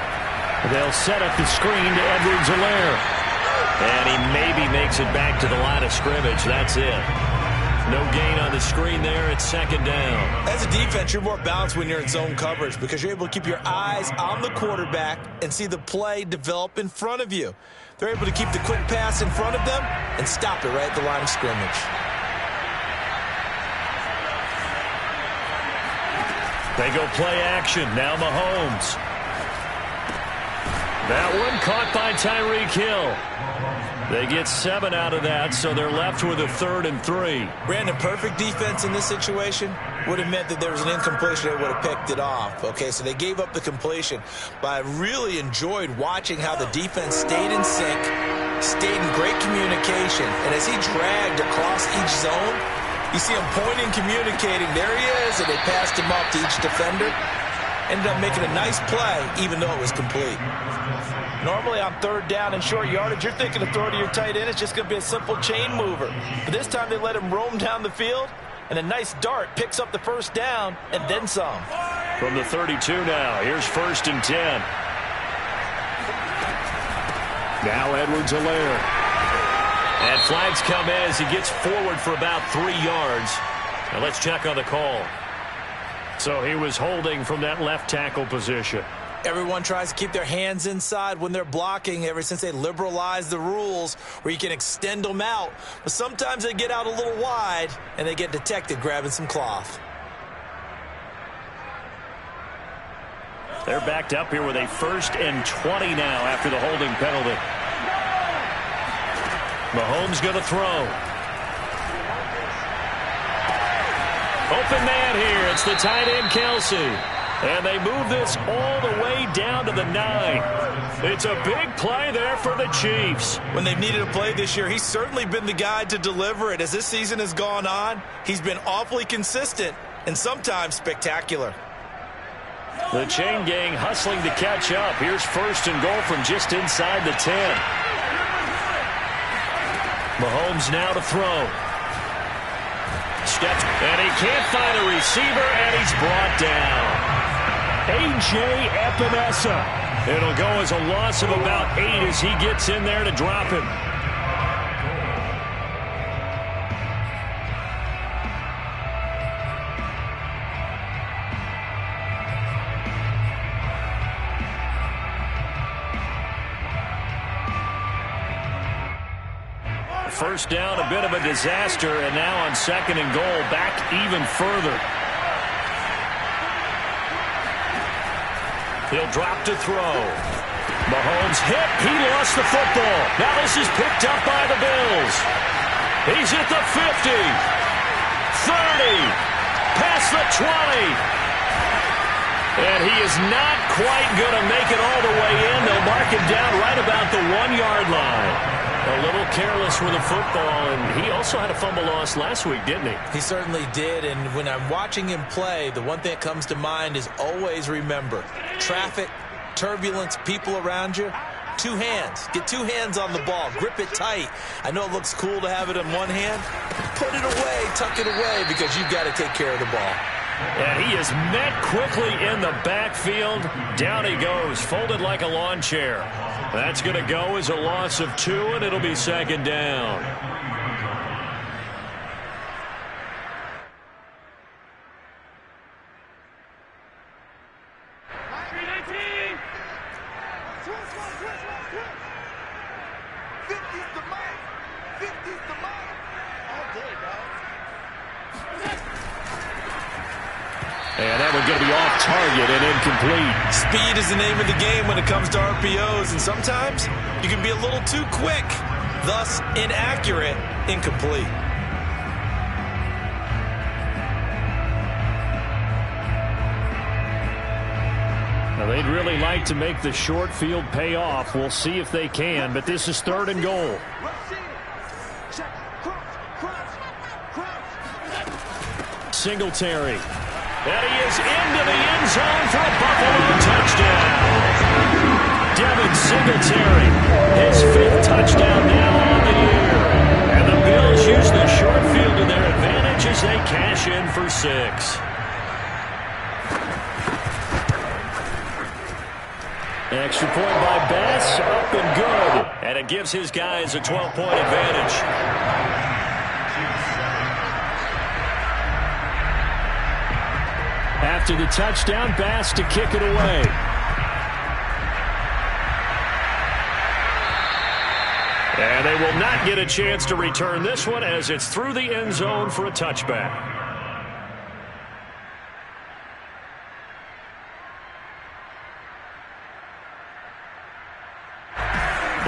S1: They'll set up the screen to Edwards-Helaire. And he maybe makes it back to the line of scrimmage. That's it. No gain on the screen there. It's 2nd down.
S2: As a defense, you're more balanced when you're in zone coverage because you're able to keep your eyes on the quarterback and see the play develop in front of you. They're able to keep the quick pass in front of them and stop it right at the line of scrimmage.
S1: They go play action. Now Mahomes. That one caught by Tyreek Hill. They get 7 out of that, so they're left with a 3rd and 3.
S2: Brandon, perfect defense in this situation would have meant that there was an incompletion. They would have picked it off. Okay, so they gave up the completion. But I really enjoyed watching how the defense stayed in sync, stayed in great communication. And as he dragged across each zone, you see him pointing, communicating. There he is, and they passed him up to each defender. Ended up making a nice play, even though it was complete. Normally on 3rd down and short yardage, you're thinking of throwing to your tight end. It's just going to be a simple chain mover. But this time they let him roam down the field, and a nice dart picks up the 1st down and then some.
S1: From the 32 now, here's 1st and 10. Now Edwards-Helaire. And flags come in as he gets forward for about 3 yards. Now let's check on the call. So he was holding from that left tackle position.
S2: Everyone tries to keep their hands inside when they're blocking ever since they liberalized the rules where you can extend them out. But sometimes they get out a little wide and they get detected grabbing some cloth.
S1: They're backed up here with a 1st and 20 now after the holding penalty. Mahomes going to throw. Open man here. It's the tight end, Kelsey. And they move this all the way down to the 9. It's a big play there for the Chiefs.
S2: When they've needed a play this year, he's certainly been the guy to deliver it. As this season has gone on, he's been awfully consistent and sometimes spectacular.
S1: The chain gang hustling to catch up. Here's 1st and goal from just inside the 10. Mahomes now to throw. Steps, and he can't find a receiver, and he's brought down. A.J. Epinesa. It'll go as a loss of about 8 as he gets in there to drop him. First down, a bit of a disaster, and now on 2nd and goal, back even further. He'll drop to throw. Mahomes hit. He lost the football. Now this is picked up by the Bills. He's at the 50. 30. Past the 20. And he is not quite going to make it all the way in. They'll mark him down right about the 1-yard line. A little careless with the football, and he also had a fumble loss last week, didn't he?
S2: He certainly did, and when I'm watching him play, the one thing that comes to mind is always remember, traffic, turbulence, people around you, 2 hands. Get 2 hands on the ball. Grip it tight. I know it looks cool to have it in one hand. Put it away, tuck it away, because you've got to take care of the ball.
S1: And he is met quickly in the backfield. Down he goes, folded like a lawn chair. That's going to go as a loss of 2, and it'll be 2nd down. And that one going to be off target and incomplete.
S2: Speed is the name of the game when it comes to RPOs, and sometimes you can be a little too quick, thus inaccurate, incomplete.
S1: Now they'd really like to make the short field pay off. We'll see if they can, but this is 3rd and goal. Singletary. And he is into the end zone for a Buffalo touchdown. Devin Singletary, his 5th touchdown now on the year. And the Bills use the short field to their advantage as they cash in for 6. Extra point by Bass, up and good. And it gives his guys a 12-point advantage. After the touchdown, Bass to kick it away. And they will not get a chance to return this one as it's through the end zone for a touchback.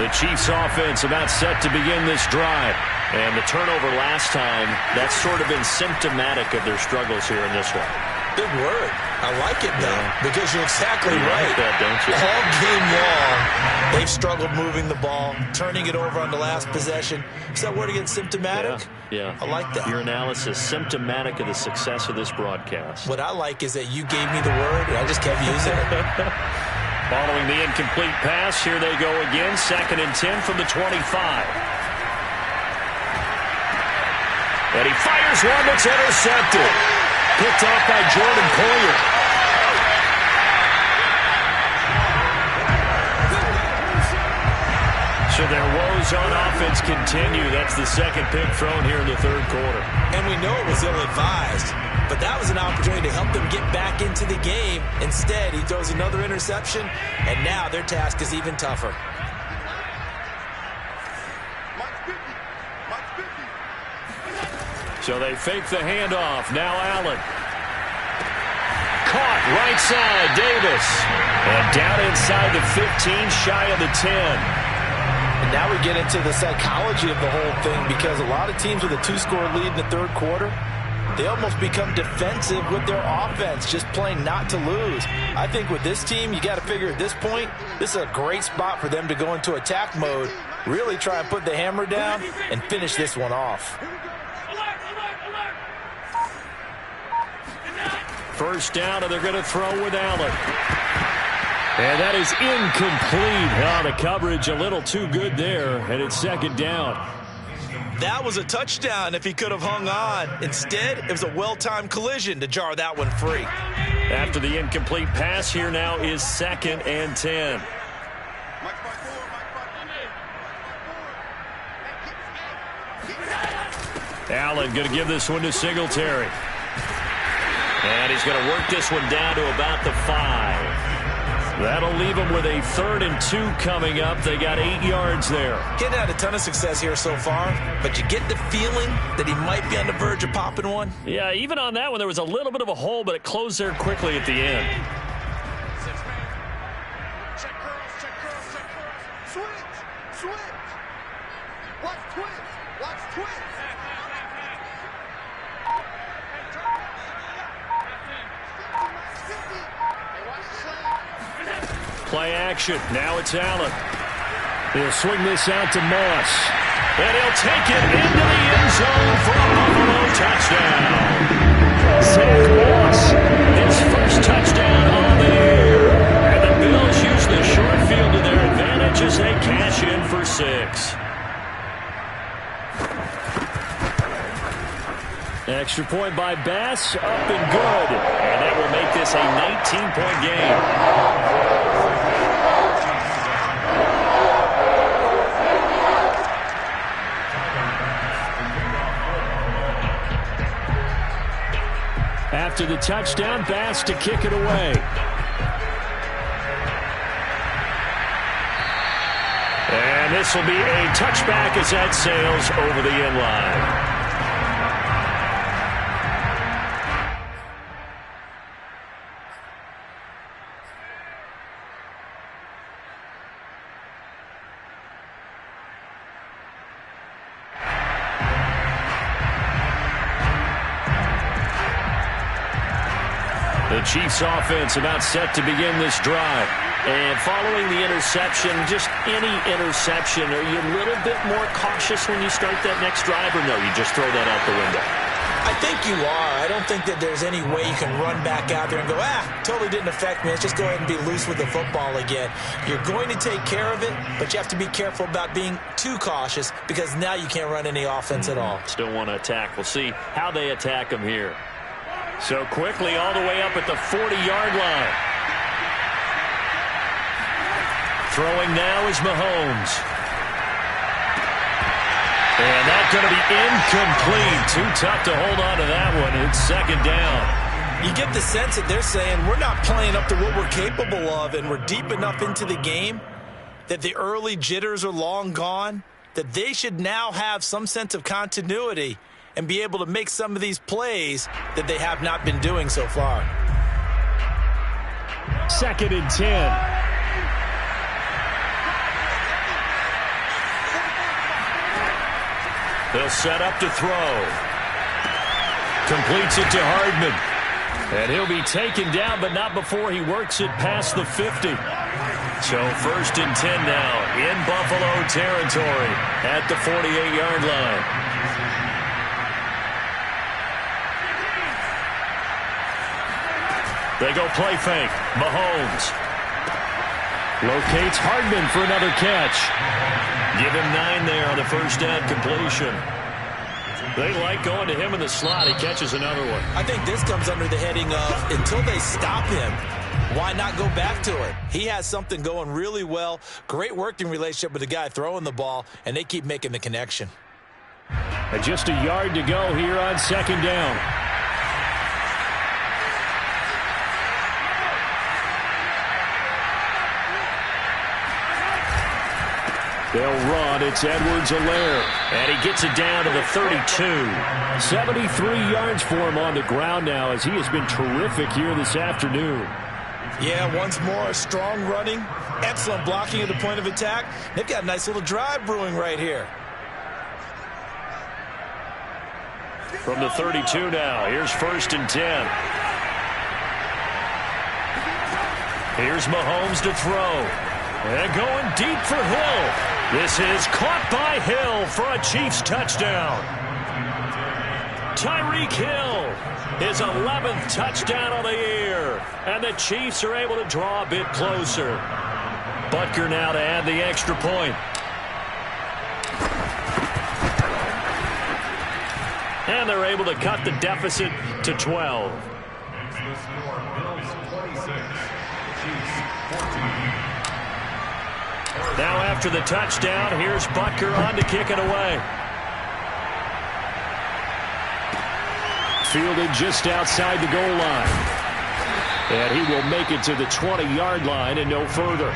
S1: The Chiefs offense about set to begin this drive. And the turnover last time, that's sort of been symptomatic of their struggles here in this one.
S2: Big word. I like it, though, because you're exactly right.
S1: Like that, don't you?
S2: All game long, they've struggled moving the ball, turning it over on the last possession. Is that word again, symptomatic?
S1: Yeah.
S2: I like that.
S1: Your analysis, symptomatic of the success of this broadcast.
S2: What I like is that you gave me the word, and I just kept using it.
S1: Following the incomplete pass, here they go again, 2nd and 10 from the 25. And he fires one that's intercepted. Picked off by Jordan Poyer. So their woes on offense continue. That's the second pick thrown here in the third quarter.
S2: And we know it was ill-advised, but that was an opportunity to help them get back into the game. Instead, he throws another interception, and now their task is even tougher.
S1: So they fake the handoff. Now Allen. Caught right side, Davis. And down inside the 15, shy of the 10.
S2: And now we get into the psychology of the whole thing, because a lot of teams with a 2-score lead in the third quarter, they almost become defensive with their offense, just playing not to lose. I think with this team, you got to figure at this point, this is a great spot for them to go into attack mode, really try and put the hammer down and finish this one off.
S1: First down, and they're going to throw with Allen. And that is incomplete. The coverage a little too good there, and it's 2nd down.
S2: That was a touchdown if he could have hung on. Instead, it was a well-timed collision to jar that one free.
S1: After the incomplete pass, here now is 2nd and 10. Allen going to give this one to Singletary. And he's going to work this one down to about the 5. That'll leave them with a 3rd and 2 coming up. They got 8 yards there.
S2: Getting had a ton of success here so far, but you get the feeling that he might be on the verge of popping one.
S1: Yeah, even on that one, there was a little bit of a hole, but it closed there quickly at the end.
S4: Check curls, check curls, check curls. Switch, switch. Watch twist, watch twist.
S1: Play action. Now it's Allen. He'll swing this out to Moss. And he'll take it into the end zone for a Buffalo touchdown. Zach Moss, his first touchdown on the year. And the Bills use the short field to their advantage as they cash in for 6. Extra point by Bass, up and good. And that will make this a 19-point game. After the touchdown, Bass to kick it away. And this will be a touchback as that sails over the end line. The Chiefs offense about set to begin this drive. And following the interception, just any interception, are you a little bit more cautious when you start that next drive, or no, you just throw that out the window?
S2: I think you are. I don't think that there's any way you can run back out there and go, totally didn't affect me. Let's just go ahead and be loose with the football again. You're going to take care of it, but you have to be careful about being too cautious, because now you can't run any offense at all.
S1: Still want to attack. We'll see how they attack them here. So quickly all the way up at the 40-yard line. Throwing now is Mahomes. And that's going to be incomplete. Too tough to hold on to that one. It's 2nd down.
S2: You get the sense that they're saying we're not playing up to what we're capable of, and we're deep enough into the game that the early jitters are long gone, that they should now have some sense of continuity and be able to make some of these plays that they have not been doing so far.
S1: 2nd and 10. They'll set up to throw. Completes it to Hardman. And he'll be taken down, but not before he works it past the 50. So 1st and 10 now in Buffalo territory at the 48-yard line. They go play fake. Mahomes locates Hardman for another catch. Give him 9 there on the first down completion. They like going to him in the slot. He catches another one.
S2: I think this comes under the heading of until they stop him, why not go back to it? He has something going really well. Great working relationship with the guy throwing the ball, and they keep making the connection.
S1: And just a yard to go here on 2nd down. They'll run. It's Edwards-Helaire. And he gets it down to the 32. 73 yards for him on the ground now as he has been terrific here this afternoon.
S2: Yeah, once more, strong running, excellent blocking at the point of attack. They've got a nice little drive brewing right here.
S1: From the 32 now, here's 1st and 10. Here's Mahomes to throw. And going deep for Hill. This is caught by Hill for a Chiefs touchdown. Tyreek Hill, his 11th touchdown of the year. And the Chiefs are able to draw a bit closer. Butker now to add the extra point. And they're able to cut the deficit to 12. Now after the touchdown, here's Butker on to kick it away. Fielded just outside the goal line. And he will make it to the 20-yard line and no further.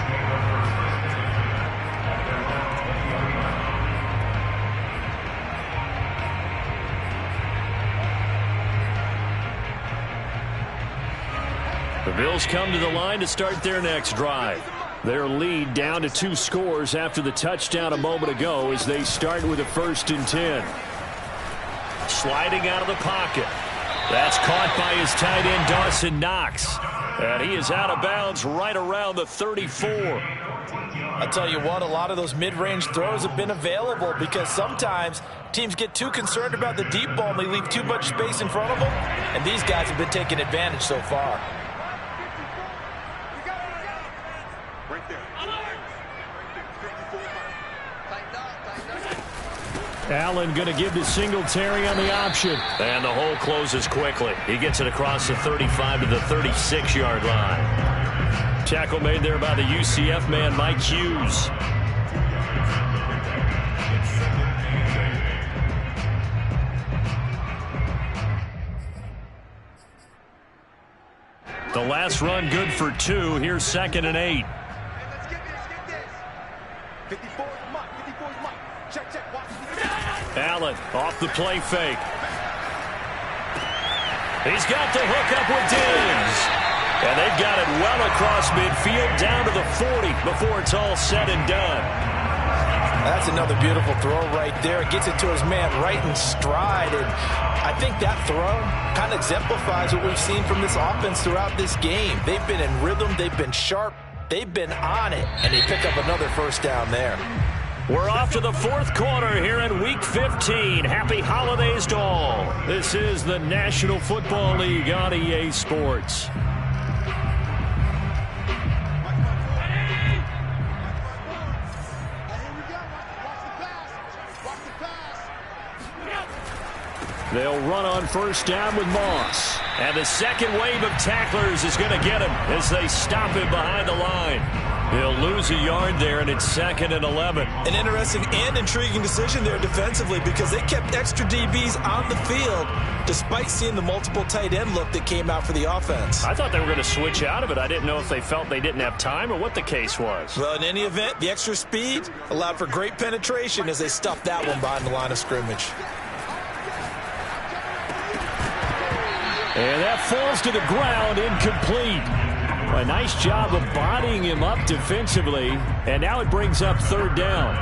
S1: The Bills come to the line to start their next drive. Their lead down to 2 scores after the touchdown a moment ago as they start with a 1st and 10. Sliding out of the pocket. That's caught by his tight end, Dawson Knox. And he is out of bounds right around the 34.
S2: I'll tell you what, a lot of those mid-range throws have been available because sometimes teams get too concerned about the deep ball and they leave too much space in front of them. And these guys have been taking advantage so far.
S1: Allen going to give to Singletary on the option. And the hole closes quickly. He gets it across the 35 to the 36-yard line. Tackle made there by the UCF man, Mike Hughes. The last run good for 2. Here's 2nd and 8.
S4: Let's get this. 54 is Mike. 54 is Mike. Check. Watch.
S1: Allen off the play fake. He's got the hook up with Diggs. And they've got it well across midfield down to the 40 before it's all said and done.
S2: That's another beautiful throw right there. Gets it to his man right in stride. And I think that throw kind of exemplifies what we've seen from this offense throughout this game. They've been in rhythm. They've been sharp. They've been on it. And they pick up another 1st down there.
S1: We're off to the 4th quarter here in Week 15. Happy holidays to all. This is the National Football League on EA Sports. They'll run on 1st down with Moss. And the second wave of tacklers is going to get him as they stop him behind the line. He'll lose a yard there, and it's 2nd and 11.
S2: An interesting and intriguing decision there defensively because they kept extra DBs on the field despite seeing the multiple tight end look that came out for the offense.
S1: I thought they were going to switch out of it. I didn't know if they felt they didn't have time or what the case was.
S2: Well, in any event, the extra speed allowed for great penetration as they stuffed that one behind the line of scrimmage.
S1: And that falls to the ground, incomplete. A nice job of bodying him up defensively. And now it brings up 3rd down.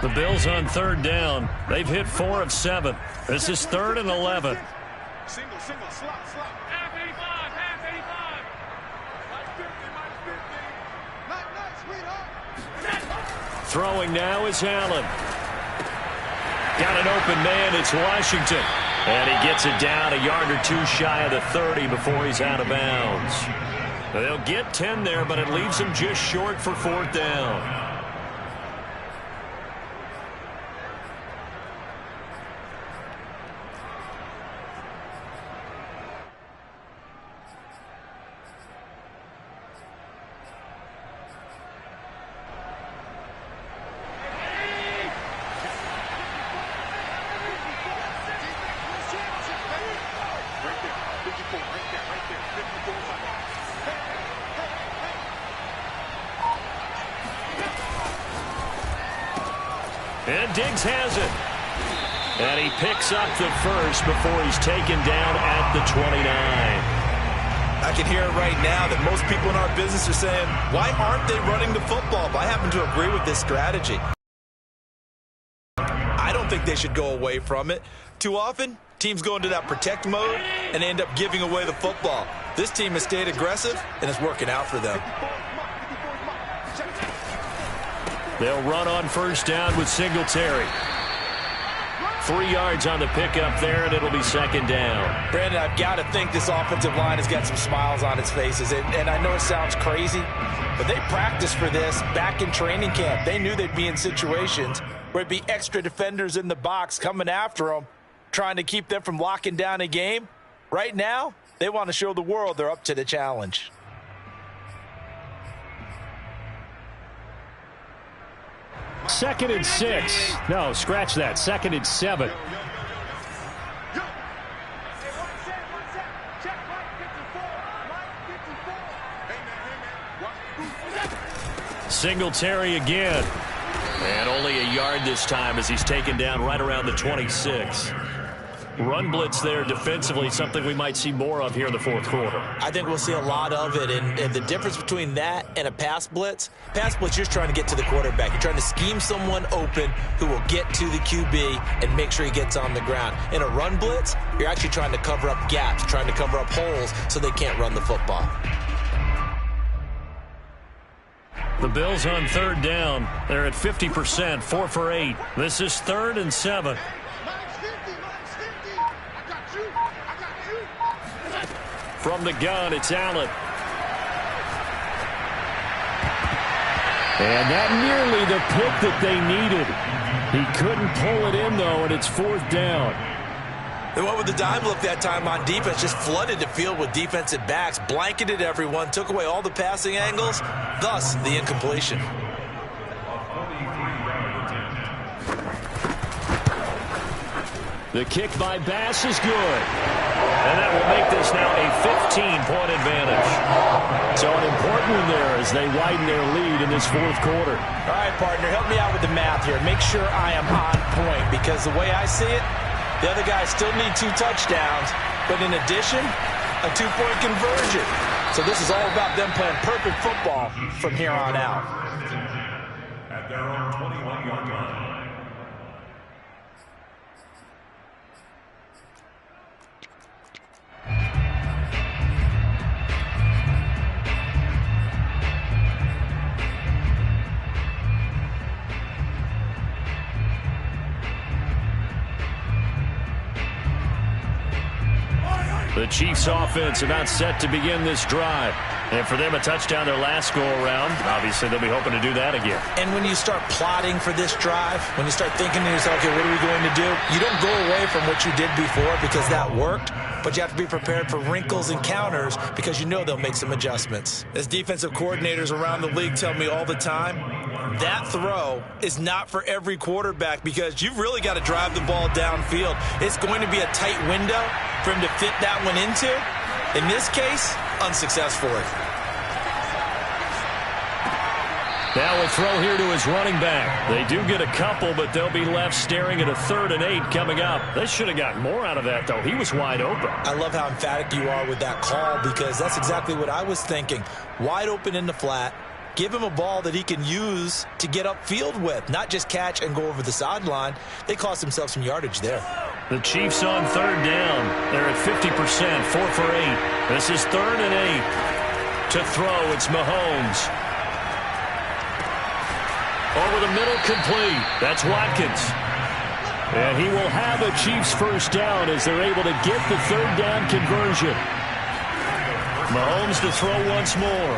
S1: The Bills on third down. They've hit 4 of 7. This is 3rd and 11.
S4: Single, slot. Half 85. Nice,
S1: Throwing now is Allen. Got an open man. It's Washington. And he gets it down a yard or two shy of the 30 before he's out of bounds. They'll get 10 there, but it leaves him just short for 4th down. And Diggs has it. And he picks up the first before he's taken down at the 29.
S2: I can hear it right now that most people in our business are saying, why aren't they running the football? But I happen to agree with this strategy. I don't think they should go away from it. Too often, teams go into that protect mode and end up giving away the football. This team has stayed aggressive, and it's working out for them.
S1: They'll run on first down with Singletary. 3 yards on the pickup there, and it'll be 2nd down.
S2: Brandon, I've got to think this offensive line has got some smiles on its faces. And I know it sounds crazy, but they practiced for this back in training camp. They knew they'd be in situations where it'd be extra defenders in the box coming after them, trying to keep them from locking down a game. Right now, they want to show the world they're up to the challenge.
S1: Second and 6. No, scratch that. 2nd and 7. Singletary again. And only a yard this time as he's taken down right around the 26. Run blitz there defensively, something we might see more of here in the 4th quarter.
S2: I think we'll see a lot of it, and the difference between that and a pass blitz, you're just trying to get to the quarterback. You're trying to scheme someone open who will get to the QB and make sure he gets on the ground. In a run blitz, you're actually trying to cover up gaps, trying to cover up holes so they can't run the football.
S1: The Bills on third down. They're at 50%, 4 for 8. This is 3rd and 7. From the gun, it's Allen. And that nearly the pick that they needed. He couldn't pull it in, though, and it's 4th down.
S2: They went with the dime look that time on defense, just flooded the field with defensive backs, blanketed everyone, took away all the passing angles, thus the incompletion.
S1: The kick by Bass is good. And that will make this now a 15-point advantage. So an important one there as they widen their lead in this 4th quarter.
S2: All right, partner, help me out with the math here. Make sure I am on point because the way I see it, the other guys still need 2 touchdowns, but in addition, a 2-point conversion. So this is all about them playing perfect football from here on out.
S3: At their own 21-yard line.
S1: The Chiefs offense about set to begin this drive. And for them, a touchdown their last go-around. Obviously, they'll be hoping to do that again.
S2: And when you start plotting for this drive, when you start thinking to yourself, okay, what are we going to do? You don't go away from what you did before because that worked, but you have to be prepared for wrinkles and counters because you know they'll make some adjustments. As defensive coordinators around the league tell me all the time, that throw is not for every quarterback because you've really got to drive the ball downfield. It's going to be a tight window for him to fit that one into. In this case, unsuccessful.
S1: Now a throw here to his running back. They do get a couple, but they'll be left staring at a 3rd and 8 coming up. They should have gotten more out of that, though. He was wide open.
S2: I love how emphatic you are with that call because that's exactly what I was thinking. Wide open in the flat. Give him a ball that he can use to get upfield with, not just catch and go over the sideline. They cost themselves some yardage there.
S1: The Chiefs on third down. They're at 50%, 4 for 8. This is 3rd and 8. To throw, it's Mahomes. Over the middle, complete. That's Watkins. And he will have a Chiefs first down as they're able to get the third down conversion. Mahomes to throw once more.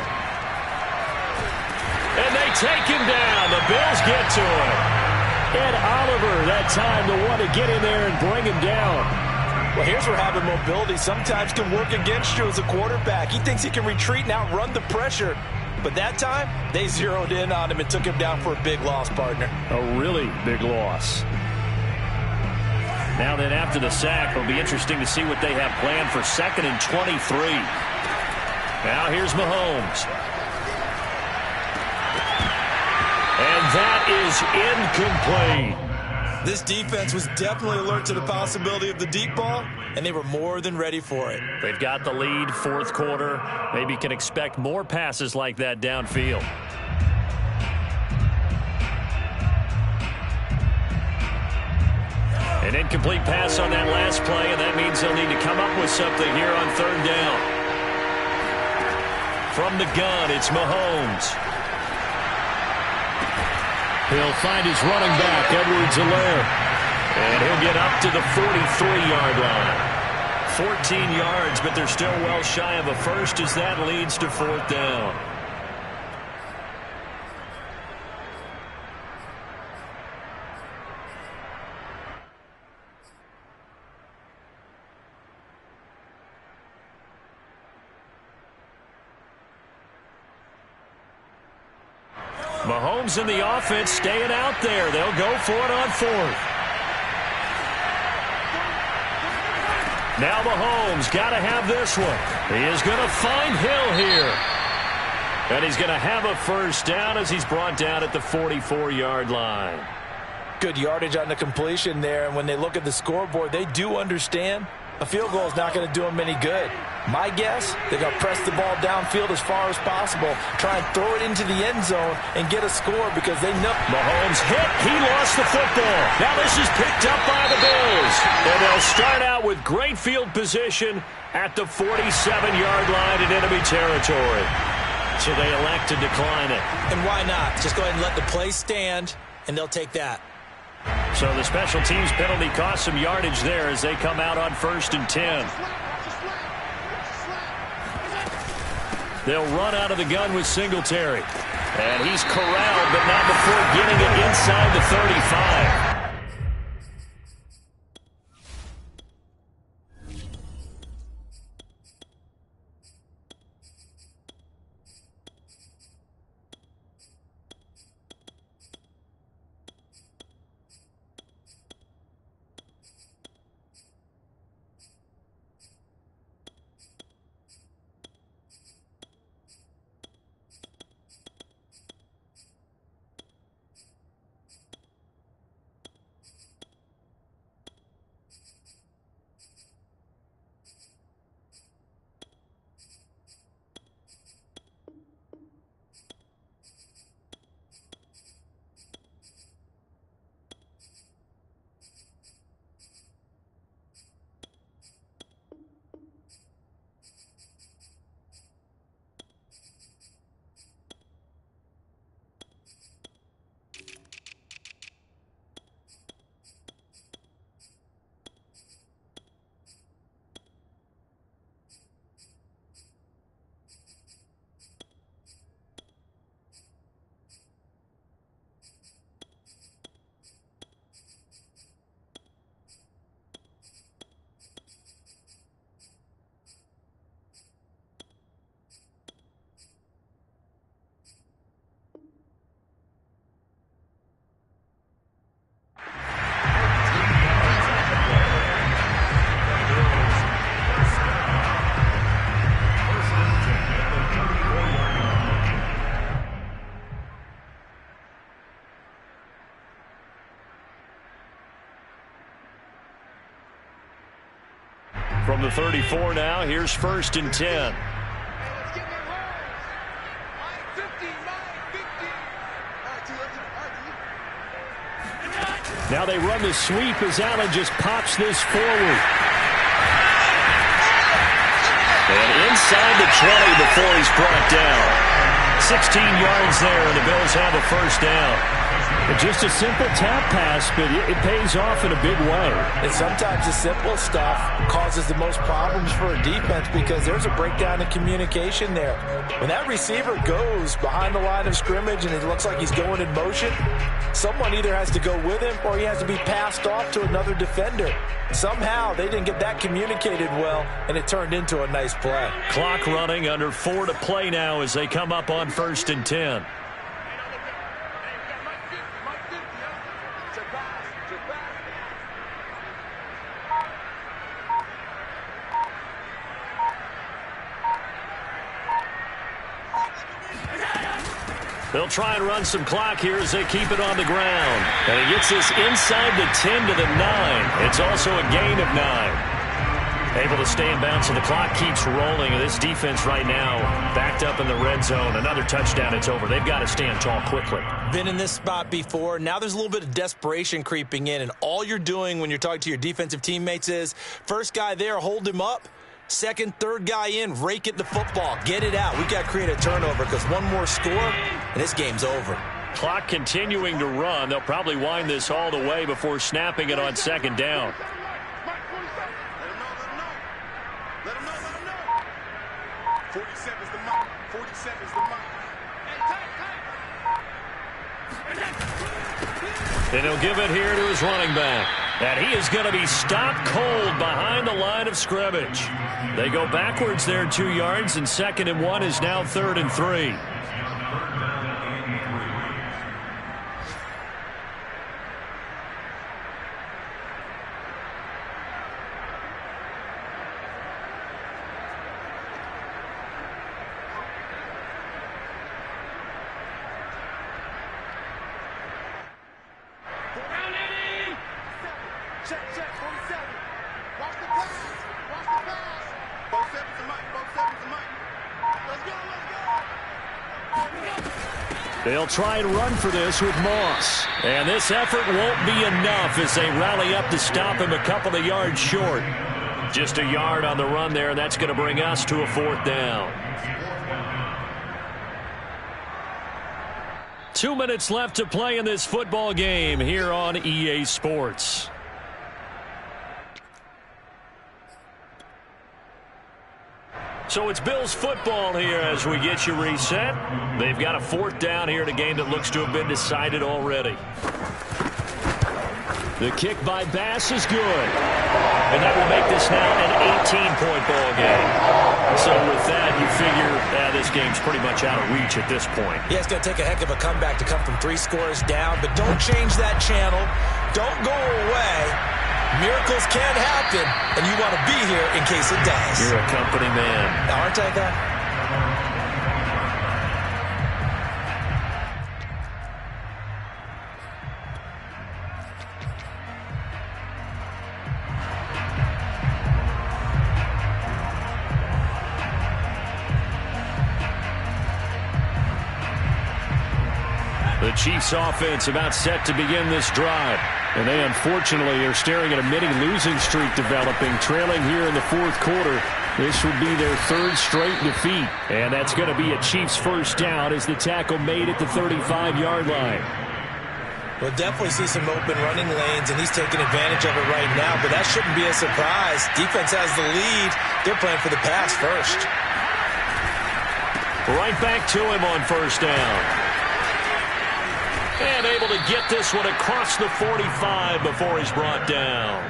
S1: And they take him down. The Bills get to him. And Oliver, that time to want to get in there and bring him down.
S2: Well, here's where having mobility sometimes can work against you as a quarterback. He thinks he can retreat and outrun the pressure. But that time, they zeroed in on him and took him down for a big loss, partner.
S1: A really big loss. Now then, after the sack, it'll be interesting to see what they have planned for 2nd and 23. Now here's Mahomes. And that is incomplete.
S2: This defense was definitely alert to the possibility of the deep ball, and they were more than ready for it.
S1: They've got the lead, 4th quarter. Maybe can expect more passes like that downfield. An incomplete pass on that last play, and that means they'll need to come up with something here on 3rd down. From the gun, it's Mahomes. He'll find his running back, Edwards-Helaire. And he'll get up to the 43-yard line. 14 yards, but they're still well shy of a first as that leads to 4th down. Mahomes in the offense staying out there. They'll go for it on 4th. Now Mahomes got to have this one. He is going to find Hill here. And he's going to have a first down as he's brought down at the 44-yard line.
S2: Good yardage on the completion there. And when they look at the scoreboard, they do understand a field goal is not going to do them any good. My guess, they're going to press the ball downfield as far as possible, try and throw it into the end zone and get a score because they know.
S1: Mahomes hit. He lost the football. Now this is picked up by the Bills. And they'll start out with great field position at the 47-yard line in enemy territory. So they elect to decline it.
S2: And why not? Just go ahead and let the play stand, and they'll take that.
S1: So the special teams penalty cost some yardage there as they come out on 1st and 10. They'll run out of the gun with Singletary. And he's corralled, but not before getting it inside the 35. From the 34 now, here's 1st and 10.
S4: Let's get their lines. 15 miles.
S1: Now they run the sweep as Allen just pops this forward. And inside the 20 before he's brought down. 16 yards there, and the Bills have a first down. Just a simple tap pass, but it pays off in a big way.
S2: And sometimes the simple stuff causes the most problems for a defense because there's a breakdown in communication there. When that receiver goes behind the line of scrimmage and it looks like he's going in motion, someone either has to go with him or he has to be passed off to another defender. Somehow they didn't get that communicated well, and it turned into a nice play.
S1: Clock running, under 4 to play now as they come up on 1st and 10. They'll try and run some clock here as they keep it on the ground. And he gets this inside the 10 to the 9. It's also a gain of 9. Able to stay in bounds, so the clock keeps rolling. This defense right now backed up in the red zone. Another touchdown, it's over. They've got to stand tall quickly.
S2: Been in this spot before. Now there's a little bit of desperation creeping in, and all you're doing when you're talking to your defensive teammates is, first guy there, hold him up. Second, third guy in, rake it the football. Get it out. We got to create a turnover because one more score, and this game's over.
S1: Clock continuing to run. They'll probably wind this all the way before snapping it on second down.
S4: Let him know. 47's the mark. 47's the mark.
S1: And he'll give it here to his running back. And he is going to be stopped cold behind the line of scrimmage. They go backwards there 2 yards, and 2nd and 1 is now 3rd and 3.
S4: Check, 47. Watch the pass. Watch the pass. 47's the mic. 47's the mic. Let's go.
S1: They'll try and run for this with Moss. And this effort won't be enough as they rally up to stop him a couple of yards short. Just a yard on the run there, and that's going to bring us to a 4th down. 2 minutes left to play in this football game here on EA Sports. So it's Bills football here as we get you reset. They've got a 4th down here in a game that looks to have been decided already. The kick by Bass is good. And that will make this now an 18-point ball game. So with that, you figure this game's pretty much out of reach at this point.
S2: Yeah, it's going to take a heck of a comeback to come from 3 scores down, but don't change that channel. Don't go away. Miracles can happen, and you want to be here in case it does.
S1: You're a company man.
S2: Aren't I that?
S1: The Chiefs offense about set to begin this drive. And they unfortunately are staring at a mini-losing streak developing, trailing here in the 4th quarter. This would be their 3rd straight defeat. And that's going to be a Chiefs first down as the tackle made at the 35-yard line.
S2: We'll definitely see some open running lanes, and he's taking advantage of it right now, but that shouldn't be a surprise. Defense has the lead. They're playing for the pass first.
S1: Right back to him on 1st down. And able to get this one across the 45 before he's brought down.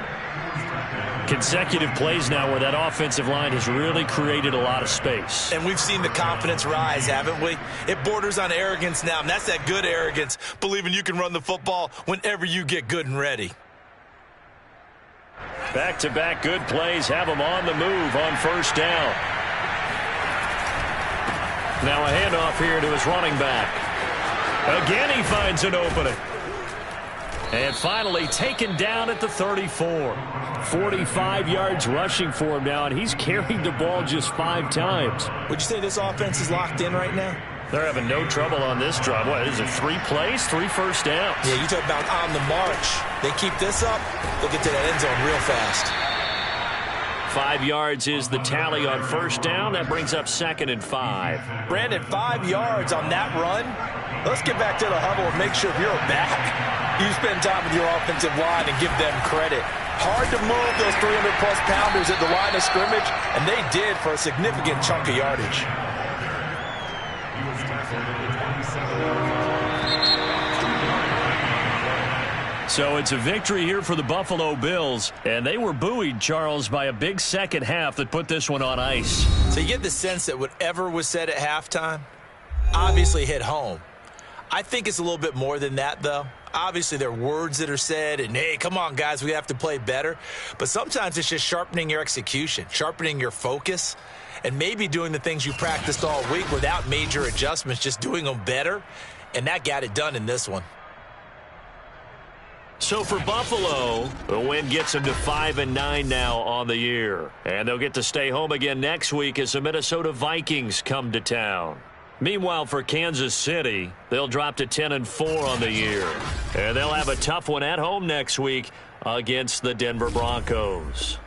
S1: Consecutive plays now where that offensive line has really created a lot of space.
S2: And we've seen the confidence rise, haven't we? It borders on arrogance now, and that's that good arrogance, believing you can run the football whenever you get good and ready.
S1: Back-to-back good plays have him on the move on 1st down. Now a handoff here to his running back. Again, he finds an opening. And finally taken down at the 34. 45 yards rushing for him now, and he's carried the ball just 5 times.
S2: Would you say this offense is locked in right now?
S1: They're having no trouble on this drive. What is it, 3 plays, 3 first downs?
S2: Yeah, you talk about on the march. They keep this up, they'll get to that end zone real fast.
S1: 5 yards is the tally on first down. That brings up 2nd and 5.
S2: Brandon, 5 yards on that run. Let's get back to the huddle and make sure if you're a back, you spend time with your offensive line and give them credit. Hard to move those 300-plus pounders at the line of scrimmage, and they did for a significant chunk of yardage.
S1: So it's a victory here for the Buffalo Bills, and they were buoyed, Charles, by a big second half that put this one on ice.
S2: So you get the sense that whatever was said at halftime obviously hit home. I think it's a little bit more than that, though. Obviously, there are words that are said, and, hey, come on, guys, we have to play better. But sometimes it's just sharpening your execution, sharpening your focus, and maybe doing the things you practiced all week without major adjustments, just doing them better. And that got it done in this one.
S1: So for Buffalo, the win gets them to 5-9 now on the year. And they'll get to stay home again next week as the Minnesota Vikings come to town. Meanwhile, for Kansas City, they'll drop to 10-4 on the year. And they'll have a tough one at home next week against the Denver Broncos.